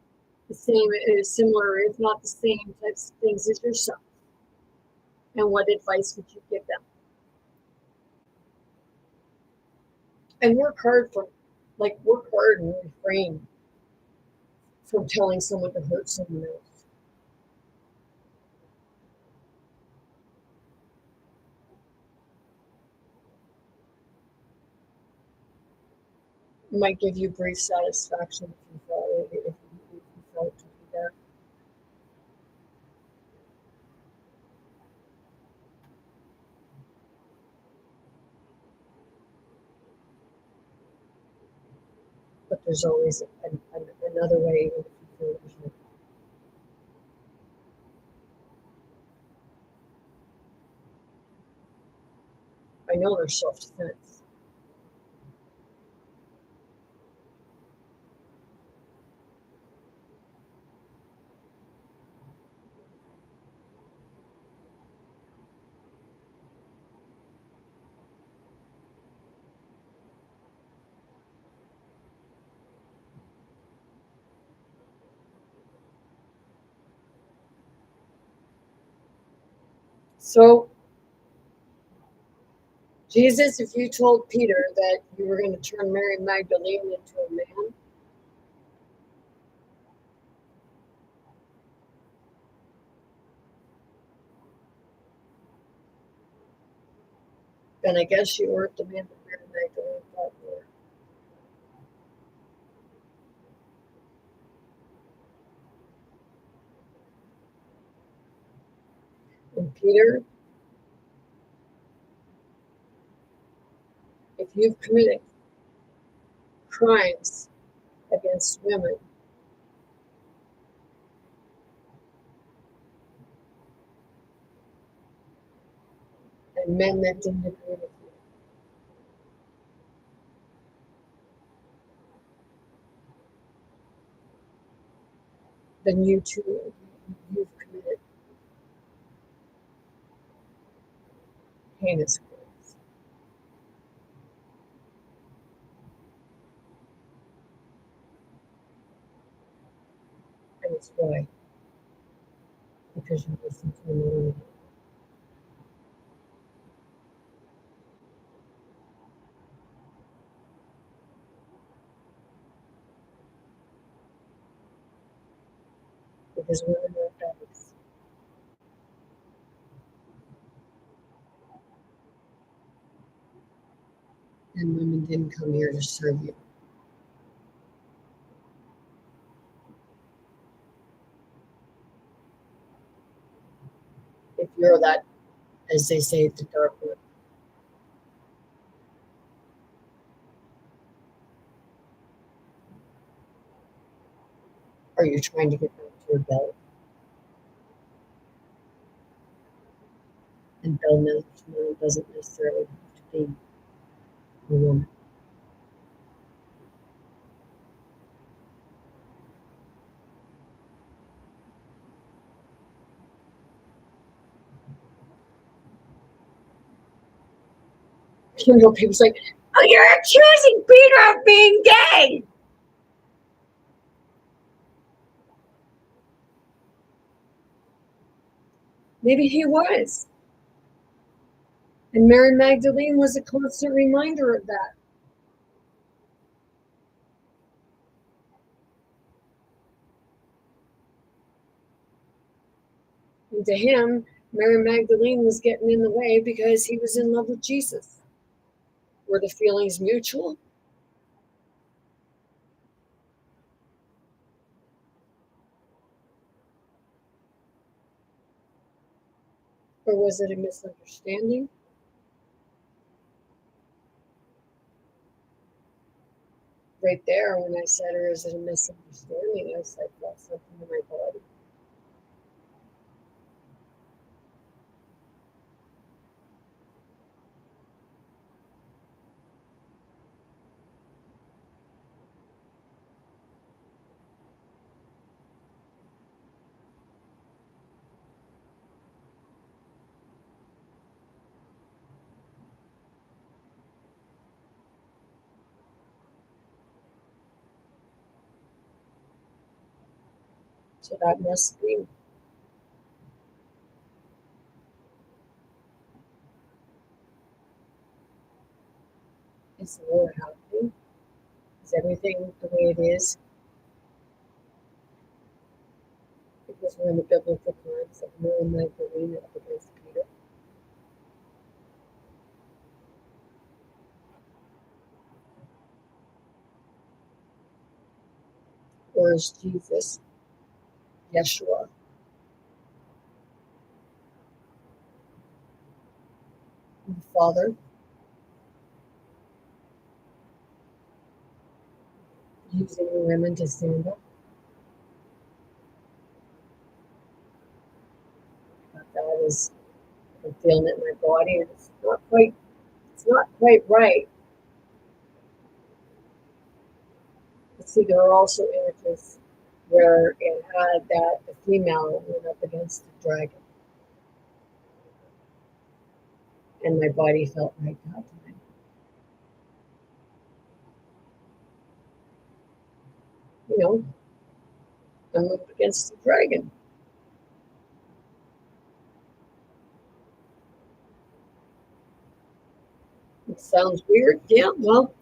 the same similar if not the same types of things as yourself, and what advice would you give them? And work hard and refrain from telling someone to hurt someone else. It might give you brief satisfaction if you felt to be there. But there's always another way if you feel there's I know there's self-defense. So, Jesus, if you told Peter that you were going to turn Mary Magdalene into a man, And I guess you weren't the man that Mary Magdalene thought you were. And Peter, if you've committed crimes against women, and men that didn't agree with you, then you too, you've committed heinous crimes. And it's why? Because you listen to a man. Because women are dogs. And women didn't come here to serve you. If you're that, as they say, the dark one, are you trying to get back to your belt? And bell management doesn't necessarily have to be a woman. You know, people's like, oh, you're accusing Peter of being gay. Maybe he was. And Mary Magdalene was a constant reminder of that. And to him, Mary Magdalene was getting in the way because he was in love with Jesus. Were the feelings mutual? Or was it a misunderstanding? Right there, when I said, or is it a misunderstanding? I was like, felt something in my body. So that must be. Is the Lord happening? Is everything the way it is? Because we're in the biblical times of Mary Magdalene up against Peter. Or is Jesus, Yeshua, the Father, using the women to stand up? That is, I'm feeling it in my body, and it's not quite right. But see, there are also images where it had that the female went up against the dragon, and my body felt right that time. You know, I'm up against the dragon. It sounds weird. Yeah, well,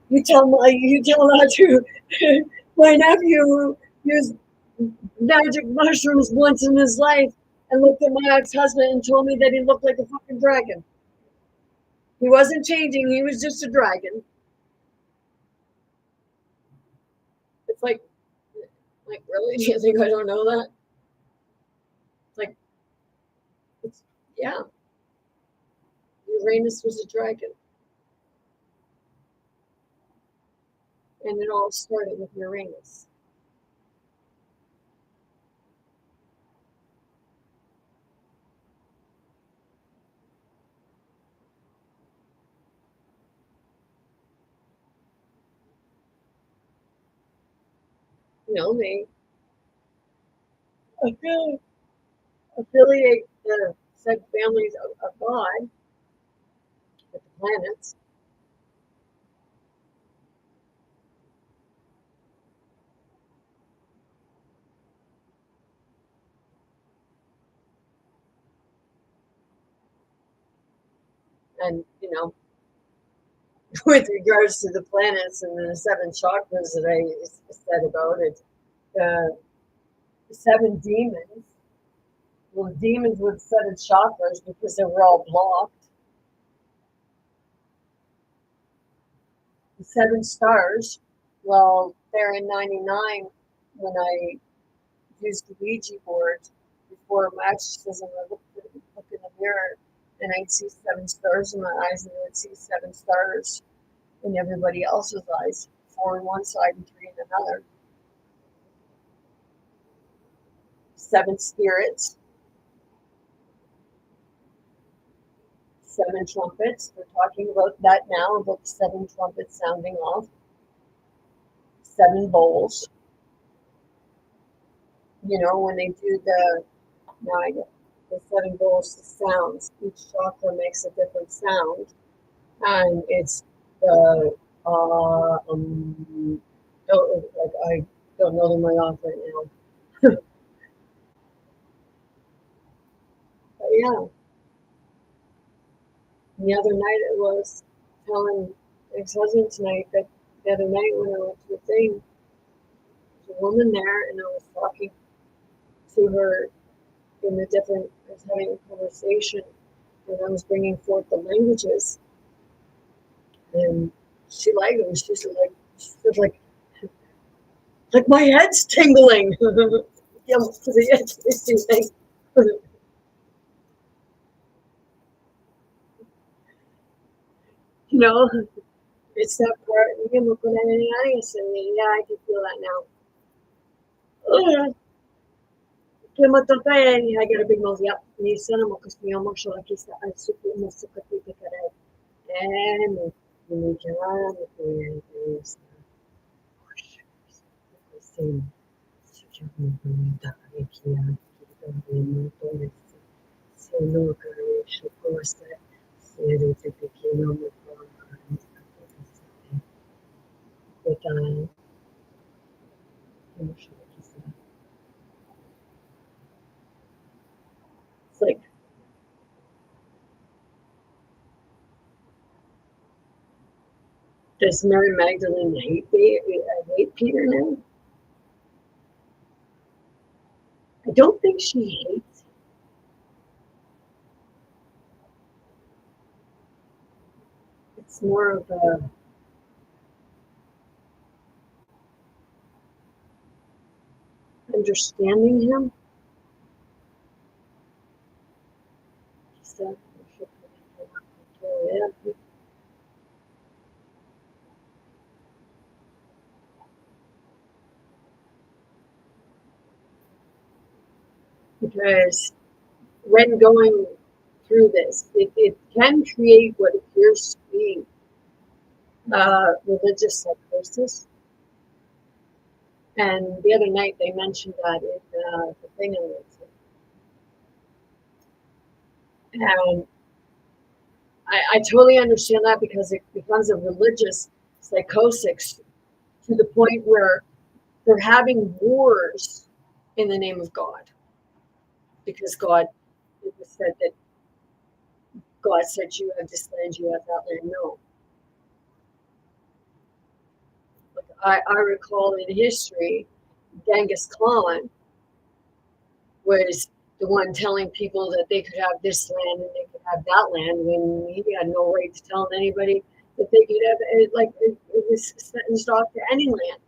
you tell that to my nephew used magic mushrooms once in his life and looked at my ex-husband and told me that he looked like a fucking dragon. He wasn't changing. He was just a dragon. It's like really? Do you think I don't know that? Like, it's yeah. Uranus was a dragon, and it all started with Uranus. They affiliate, affiliate the said families of God with the planets, and with regards to the planets and the seven chakras that I said about it, the seven demons. Well, the demons with seven chakras because they were all blocked. The seven stars. Well, they're in '99 when I used the Ouija board before my exorcism. I look in the mirror and I'd see seven stars in my eyes, and I would see seven stars in everybody else's eyes, four on one side and three in another. Seven spirits, seven trumpets. We're talking about that now, about the seven trumpets sounding off. Seven bowls. When they do now I get the seven bowls, the sounds. Each chakra makes a different sound, and it's the like I don't know them right off right now. But yeah, the other night I was telling ex-husband tonight that the other night when I went to the thing, there's a woman there, and I was talking to her in the different. I was having a conversation, and I was bringing forth the languages, and she liked them. She said like my head's tingling. Yeah, the interesting thing. you know, it's that part. Yeah, I can feel that now. Oh, I got a big nose. Yep. Nisan mo kasi mo siya laki sa asuki mo sa katipikaray. And hindi ka is same. Solo caresce forse se te pequeno mo it's like, does Mary Magdalene hate Peter now? I don't think she hates. It's more of a understanding him. So, yeah. Because when going through this, it can create what appears to be religious psychosis. And the other night they mentioned that in the thing on it. And I totally understand that because it becomes a religious psychosis to the point where they're having wars in the name of God. Because it was said that God said, you have this land, you have that land. No. I recall in history, Genghis Khan was the one telling people that they could have this land and they could have that land when he had no right to tell anybody that they could have it. Like it was sentenced off to any land.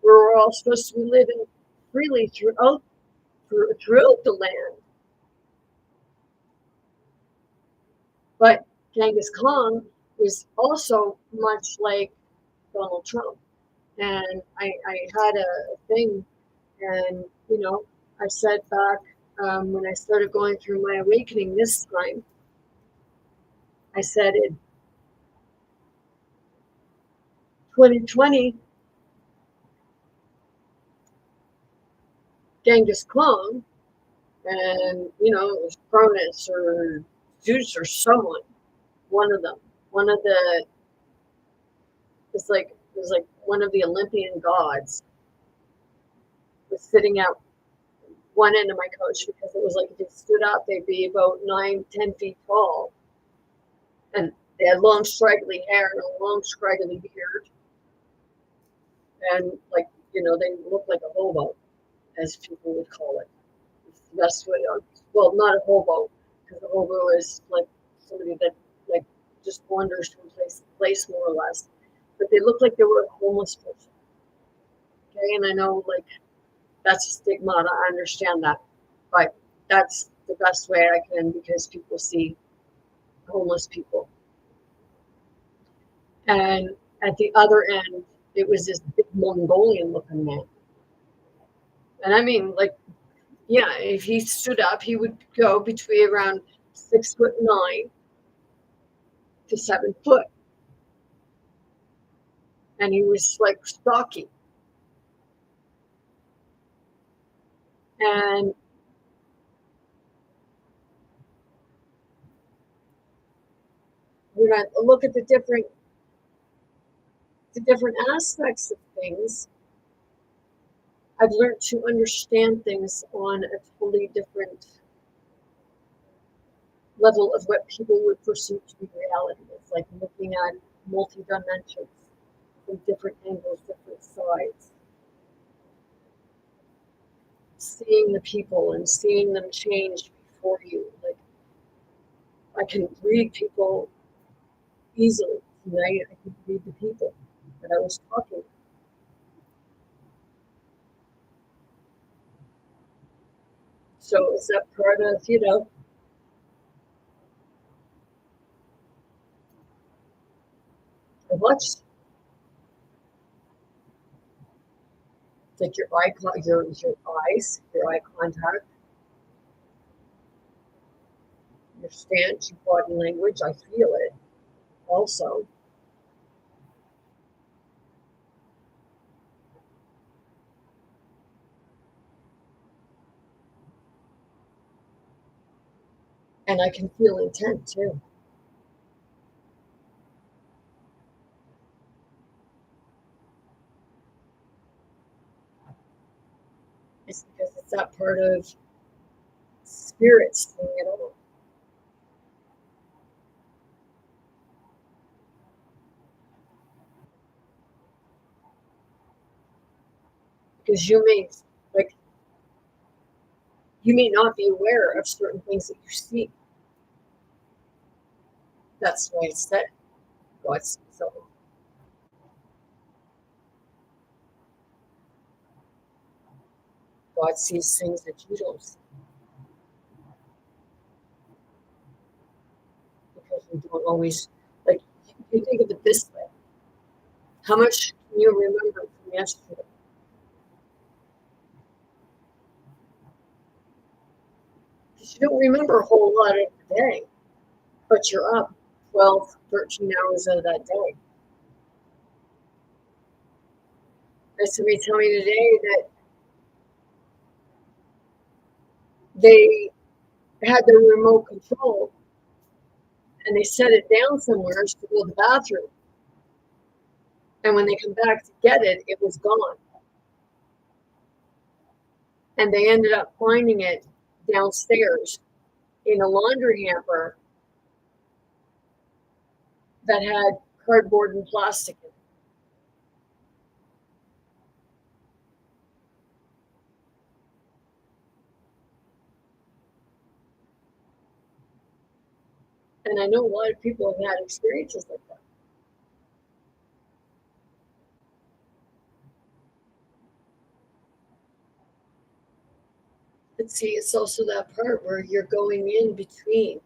We're all supposed to be living freely throughout the land. But Genghis Khan was also much like Donald Trump. And I had a thing, and I said back when I started going through my awakening this time, I said in 2020, Genghis Khan, and it was Cronus or Zeus or someone, one of them, one of the, it was like one of the Olympian gods was sitting at one end of my couch because it was like if they stood up, they'd be about 9, 10 feet tall, and they had long straggly hair and a long straggly beard, and they looked like a hobo, as people would call it. It's the best way. Well, not a hobo, because a hobo is like somebody that like just wanders from place to place, more or less. But they looked like they were a homeless person. Okay, and I know that's a stigmata. I understand that, but that's the best way I can because people see homeless people. And at the other end, it was this big Mongolian looking man. And I mean, yeah, if he stood up, he would go between around 6'9" to 7 foot. And he was like stocky. And when I look at the different aspects of things, I've learned to understand things on a totally different level of what people would perceive to be reality. It's like looking at multi-dimensions from different angles, different sides, seeing the people and seeing them change before you. Like I can read people easily. Right? I can read the people that I was talking to. So is that part of, what? Like your your eyes, your eye contact, your stance, your body language. I feel it also. And I can feel intent too. It's because it's that part of spirit seeing it all. Because like you may not be aware of certain things that you see. That's why it's said God sees all. God sees things that you don't see because we don't always like you think of it this way. How much can you remember from yesterday? Because you don't remember a whole lot of the day, but you're up 12, 13 hours of that day. And somebody tell me today that they had their remote control and they set it down somewhere to go to the bathroom. And when they come back to get it, it was gone. And they ended up finding it downstairs in a laundry hamper that had cardboard and plastic in it. And I know a lot of people have had experiences like that. But see, it's also that part where you're going in between.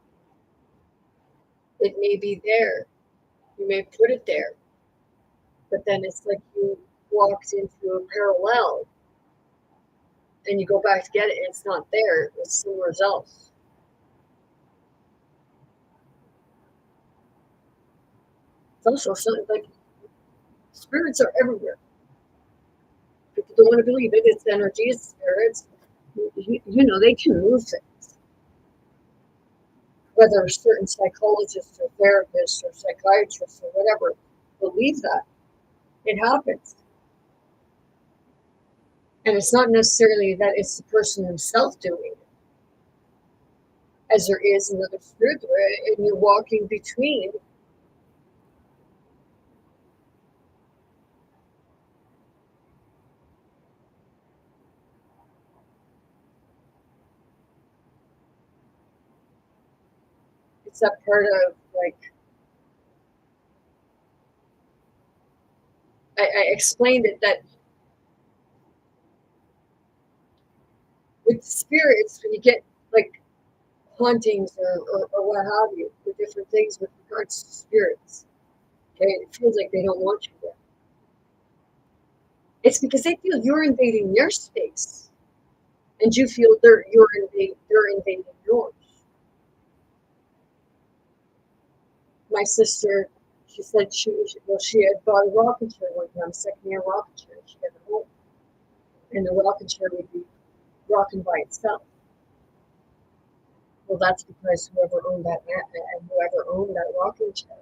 It may be there. You may put it there. But then it's like you walked into a parallel and you go back to get it and it's not there. It's somewhere else. It's also something like spirits are everywhere. People don't want to believe it. It's energy, it's spirits. They can move things. Whether certain psychologists or therapists or psychiatrists or whatever believe that, it happens. And it's not necessarily that it's the person himself doing it, as there is another spirit there, and you're walking between. It's that part of like I explained it that with spirits, when you get like hauntings or what have you, or different things with regards to spirits, okay, it feels like they don't want you there. It's because they feel you're invading their space, and you feel they're invading yours. My sister, she said she had bought a rocking chair one time, second-hand rocking chair. She had a home, and the rocking chair would be rocking by itself. Well, that's because whoever owned that mat and whoever owned that rocking chair,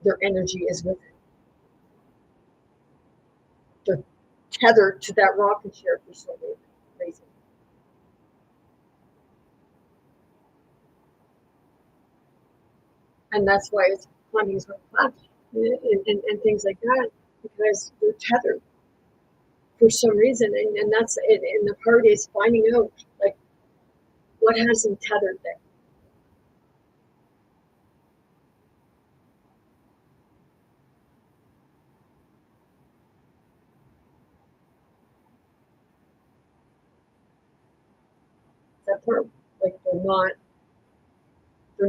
their energy is with it. They're tethered to that rocking chair for some reason. And that's why it's hauntings with flash and things like that, because they're tethered for some reason. And that's it. And the part is finding out like what has them tethered there. That part, like they're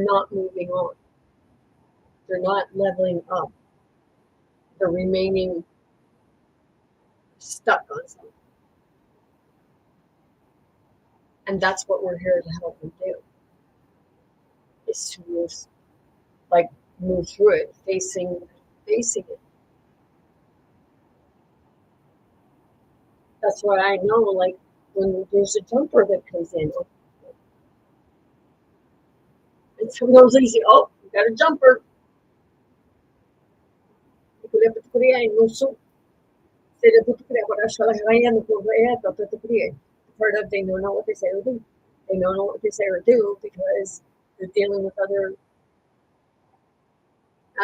not moving on. They're not leveling up. They're remaining stuck on something. And that's what we're here to help them do, is to like move through it, facing it. That's why I know, like, when there's a jumper that comes in, it's one of those easy, oh, you got a jumper. Part of they don't know what they say or do. They don't know what they say or do because they're dealing with other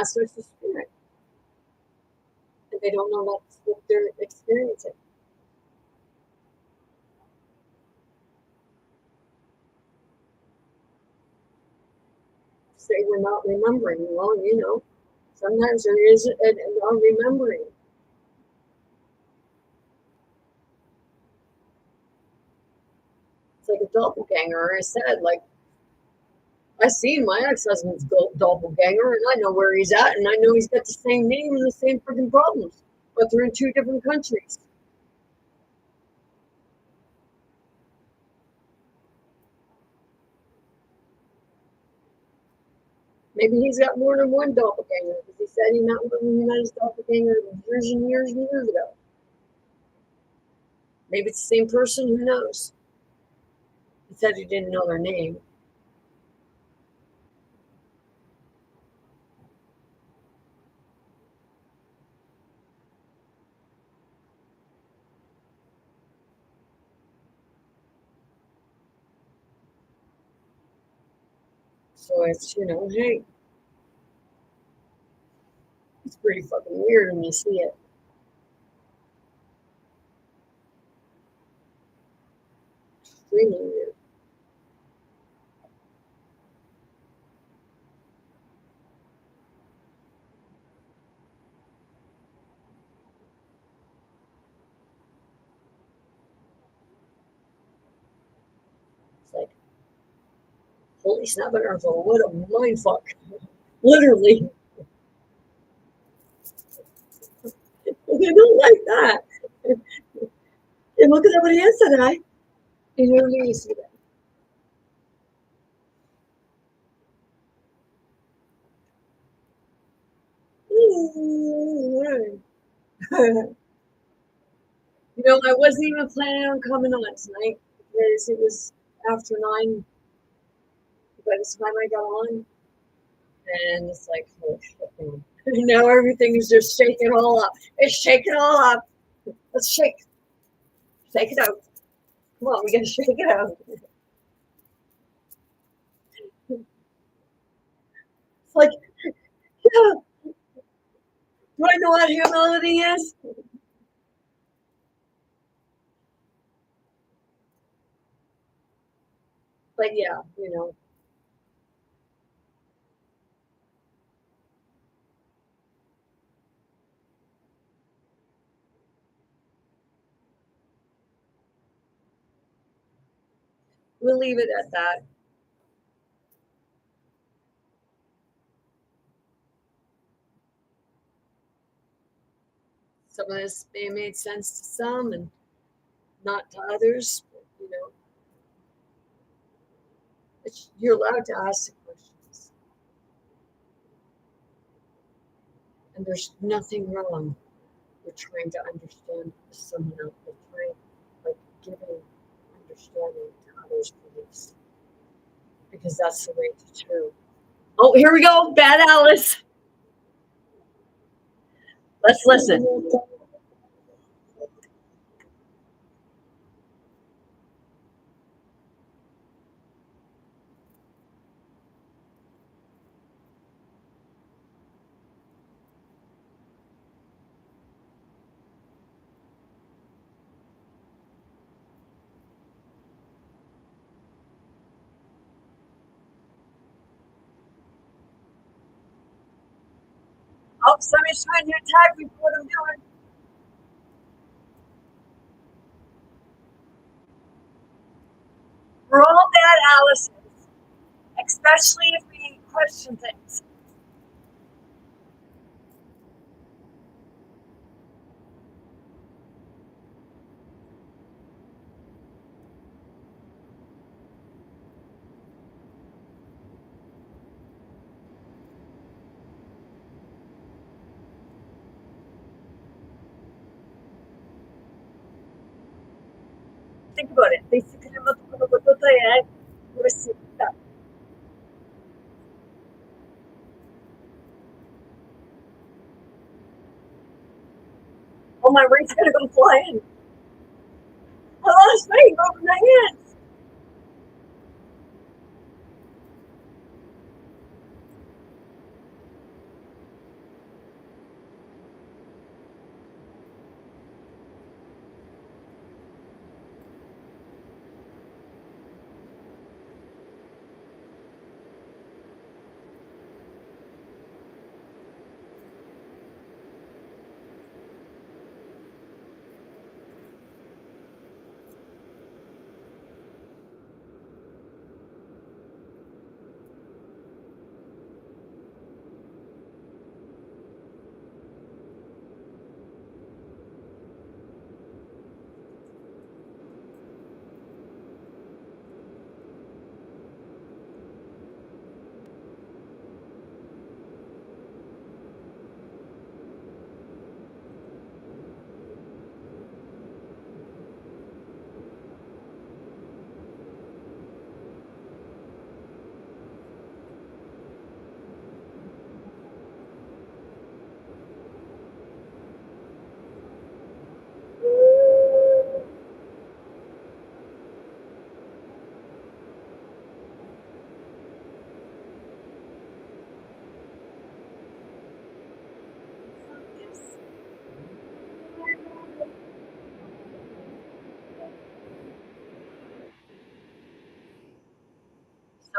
aspects of spirit. And they don't know that's what they're experiencing. Say we're not remembering. Well, sometimes there is a non-remembering. It's like a doppelganger. I said, like, I seen my ex-husband's doppelganger, and I know where he's at, and I know he's got the same name and the same freaking problems, but they're in two different countries. Maybe he's got more than one doppelganger because he said he met his doppelganger years and years and years ago. Maybe it's the same person. Who knows? He said he didn't know their name. So it's, hey, it's pretty fucking weird when you see it. Extremely weird. Holy snap and earthful. What a mind fuck. Literally. They don't like that. And look at somebody else today. You know what I see that. You know, I wasn't even planning on coming on tonight because it was after 9 by the time I got on. And it's like, oh shit, man. Now everything is just shaking all up. It's shaking all up. Let's shake. Shake it out. Come on, we gotta shake it out. It's like, yeah, do I know what humility is? But yeah, you know, we'll leave it at that. Some of this may have made sense to some and not to others. But, you know, you're allowed to ask the questions, and there's nothing wrong with trying to understand someone else, with trying, like giving understanding to others' beliefs, because that's the way to true. Oh, here we go, Bad Alice. Let's listen. Oh, somebody's trying to attack me for what I'm doing. We're all bad Alice's, especially if we question things. Think about it. Oh, my ring's gonna go flying. I lost weight over my hands.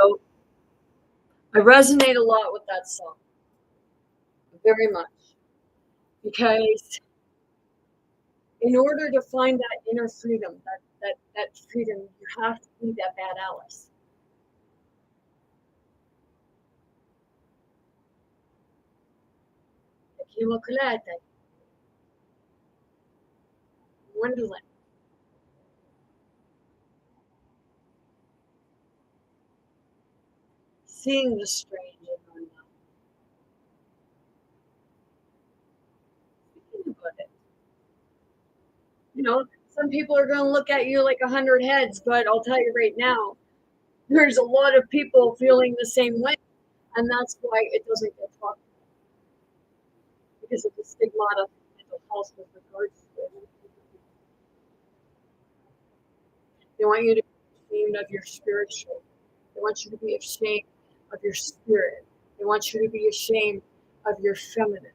So I resonate a lot with that song, very much, because in order to find that inner freedom, that freedom, you have to be that bad Alice. Immaculata, Wonderland, seeing the strange and unknown, thinking about it. You know, some people are going to look at you like 100 heads, but I'll tell you right now, there's a lot of people feeling the same way, and that's why it doesn't get talked about because of the stigmata of mental health with regards to it. They want you to be ashamed of your spiritual. They want you to be ashamed of your spirit. They want you to be ashamed of your feminine.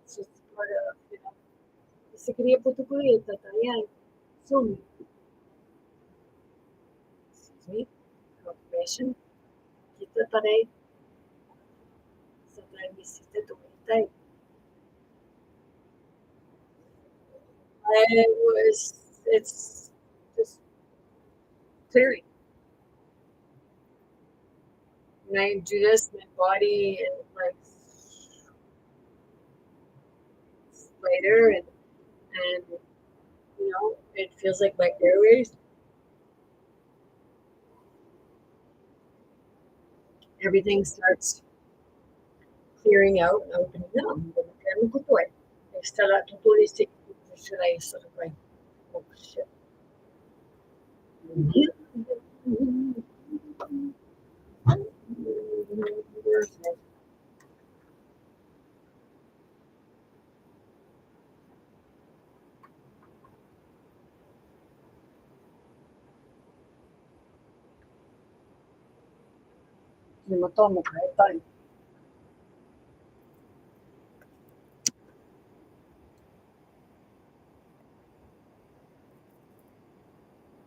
It's just part of, you know, se quería putukulita tayan. So, excuse me, confirmation. Kita taray sa tayo bisita tumitay. It's just clearing. When I do this, my body is like lighter and you know, it feels like my airways, everything starts clearing out and opening up. Ano ko to eh. Extra tutulistic siya sa like, oh shit. Matomo kahit tayo.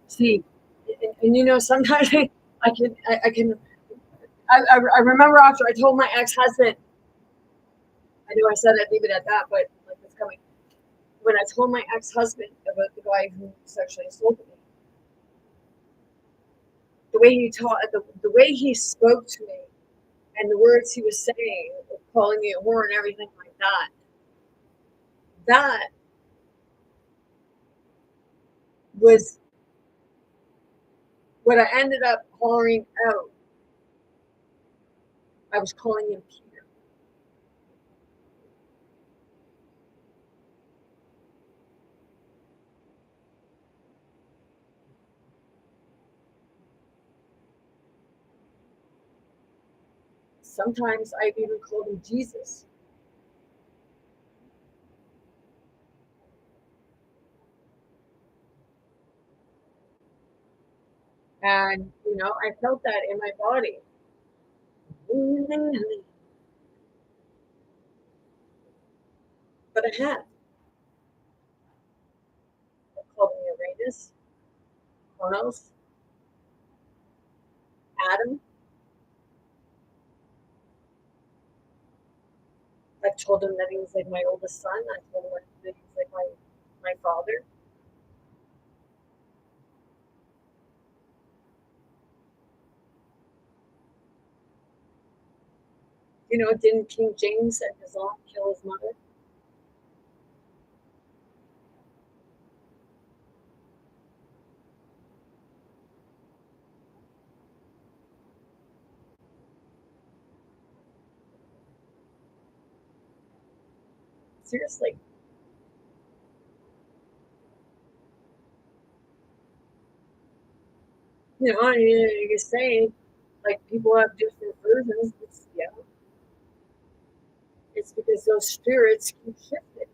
See, and you know, sometimes I remember after I told my ex-husband, I know I said I'd leave it at that, but like it's coming. When I told my ex-husband about the guy who sexually assaulted me, the way he taught, the way he spoke to me, and the words he was saying, calling me a whore and everything like that, that was what I ended up hollering out. I was calling him Peter. Sometimes I've even called him Jesus. And, you know, I felt that in my body. But I had. I called him Uranus, Chronos, Adam. I told him that he was like my oldest son. I told him that he was like my father. You know, didn't King James and his aunt kill his mother? Seriously. You know, you can say like people have different versions. Yeah, it's because those spirits keep shifting.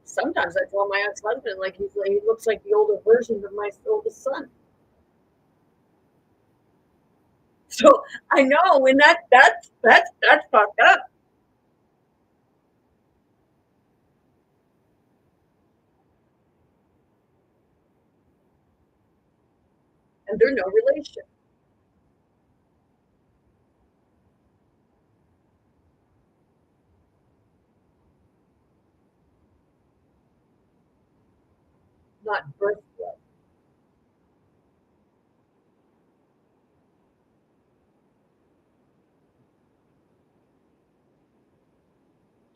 Sometimes I tell my ex-husband like he looks like the older version of my oldest son. So I know, and that's fucked up, and they're no relation. not birth blood.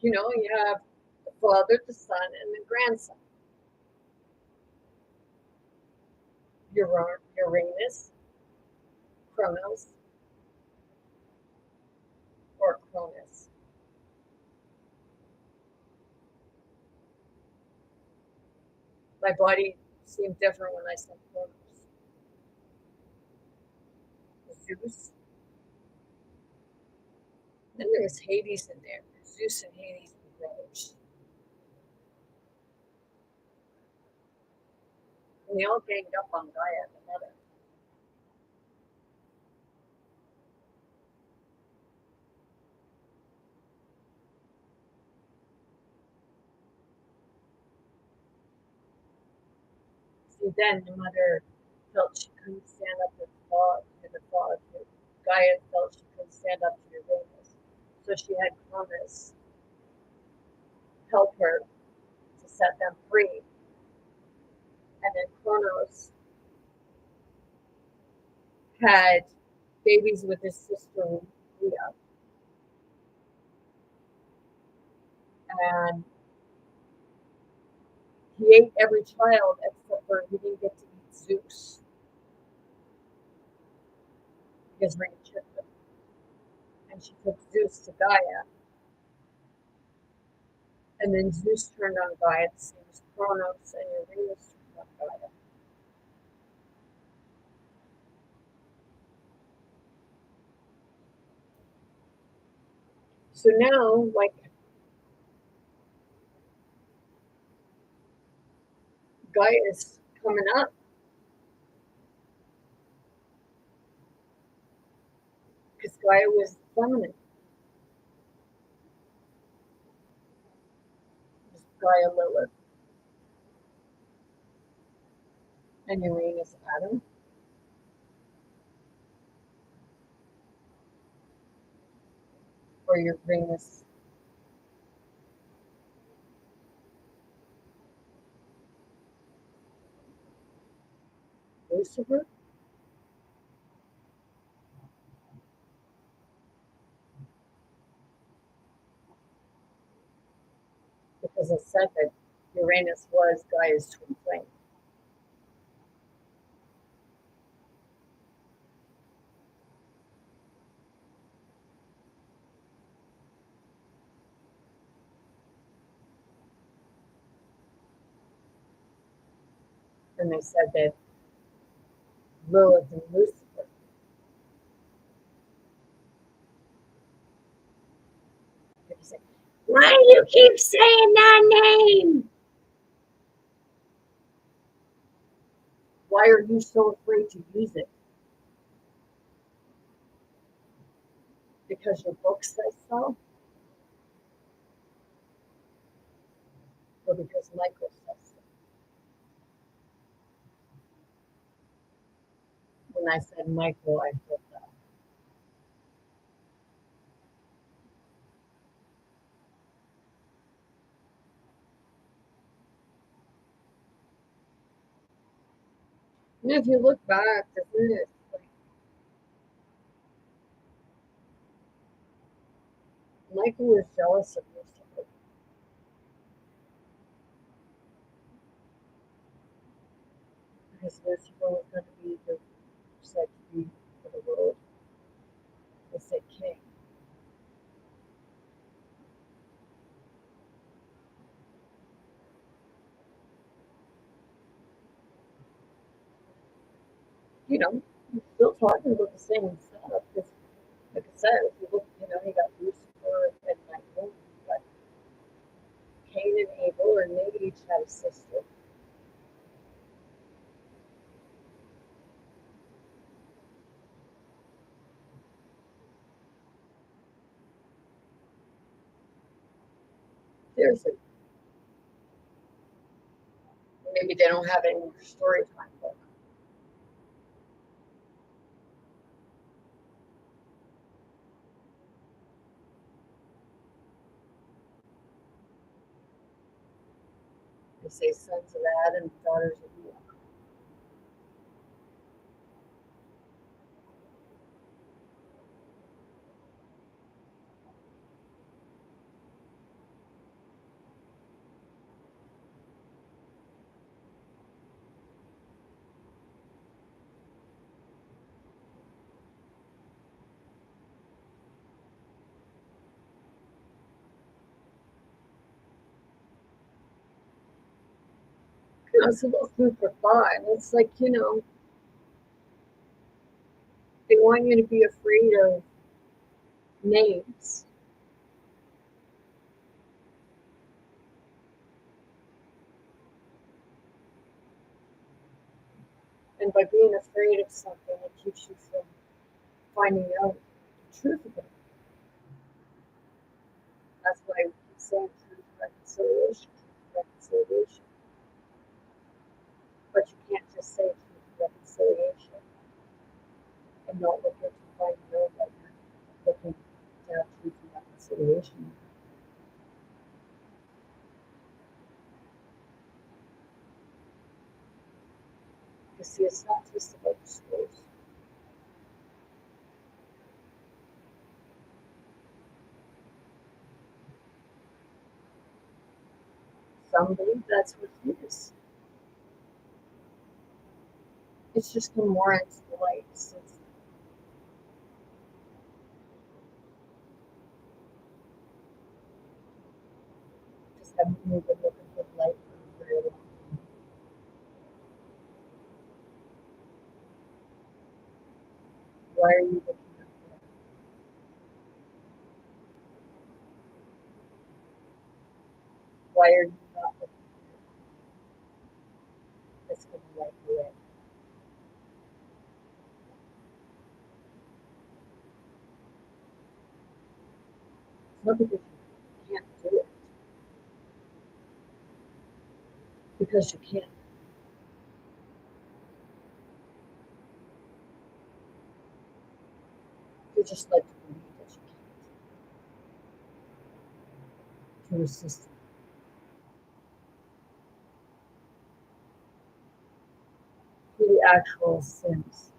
You have the father, the son, and the grandson. Uranus, Chronos, or Cronus. My body seemed different when I said Cronus. Zeus. Then there was Hades in there. Zeus and Hades were brothers. And they all ganged up on Gaia, the mother. See, then the mother felt she couldn't stand up to the father. Gaia felt she couldn't stand up to Uranus. So she had Cronus help her to set them free. And then Kronos had babies with his sister Rhea. And he ate every child except for he didn't get to eat Zeus because Rhea tricked him. And she took Zeus to Gaia. And then Zeus turned on Gaia, the same as Kronos, and Uranus turned on Gaia. So now, like, Gaia is coming up because Gaia was feminine. It was Gaia Lilith and Uranus Adam. Or Uranus Lucifer. Because it said that Uranus was Gaia's twin flame. And they said that Lilith and Lucifer. Say, why do you keep saying that name? Why are you so afraid to use it? Because your book says so? Or because Michael says so? When I said Michael, I felt that. And if you look back, isn't it like Michael was jealous of Lucifer because Lucifer was going to be the said to be for the world. They said king. Still talking about the same stuff. Because, like I said, if you look, you got Lucifer and Michael, you got Cain and Abel, and they each had a sister. Seriously, maybe they don't have any more story time book. They say sons of Adam, daughters of Eve. It's a little food for thought. It's like, they want you to be afraid of names. And by being afraid of something, it keeps you from finding out the truth of it. That's why we keep saying truth, reconciliation, truth, reconciliation. But you can't just say truth, reconciliation and not look at to find out that you're looking to have truth and reconciliation. You see, it's not just about the schools. Some believe that's what it is. It's just been more into the light since just haven't really been looking for the light for a very long time. Why are you looking at that? Why are you not looking at it? That's going to light you in. It's not because you can't do it, because you can't. You just like to believe that you can't. To resist it. To the actual sins.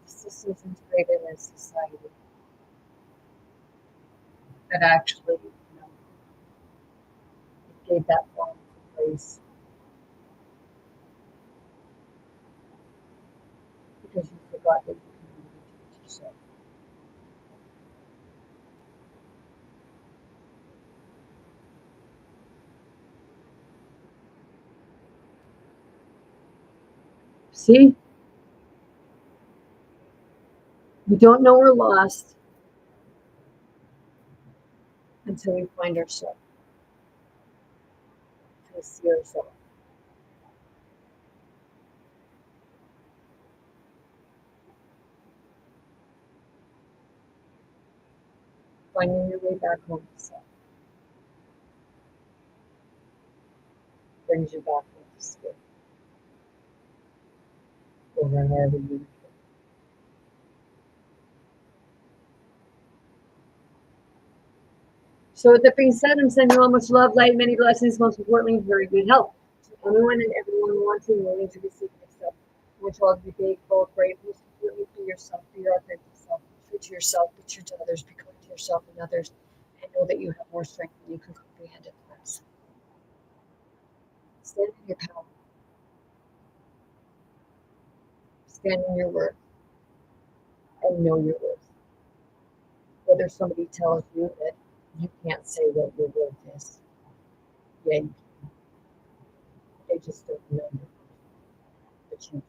The systems integrated in society that actually, it gave that form of grace because you forgot that you can only do it yourself. See, we don't know we're lost until we find ourselves, until we see ourselves. Finding your way back home to self brings you back home to spirit or wherever you. So with that being said, I'm sending you all much love, light, many blessings, most importantly, very good health. To anyone and everyone wanting, willing to receive yourself. I want you all to be big, bold, brave, most importantly, be yourself, be your authentic self. Be true to yourself, be true to others, be kind to yourself and others, and know that you have more strength than you can comprehend at times. Stand in your power. Stand in your worth and know your worth. Whether somebody tells you that you can't say what your worth is, yeah, you can. They just don't know you, but you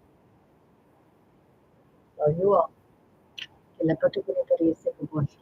love you all. Que la proteja de Dios se comporte.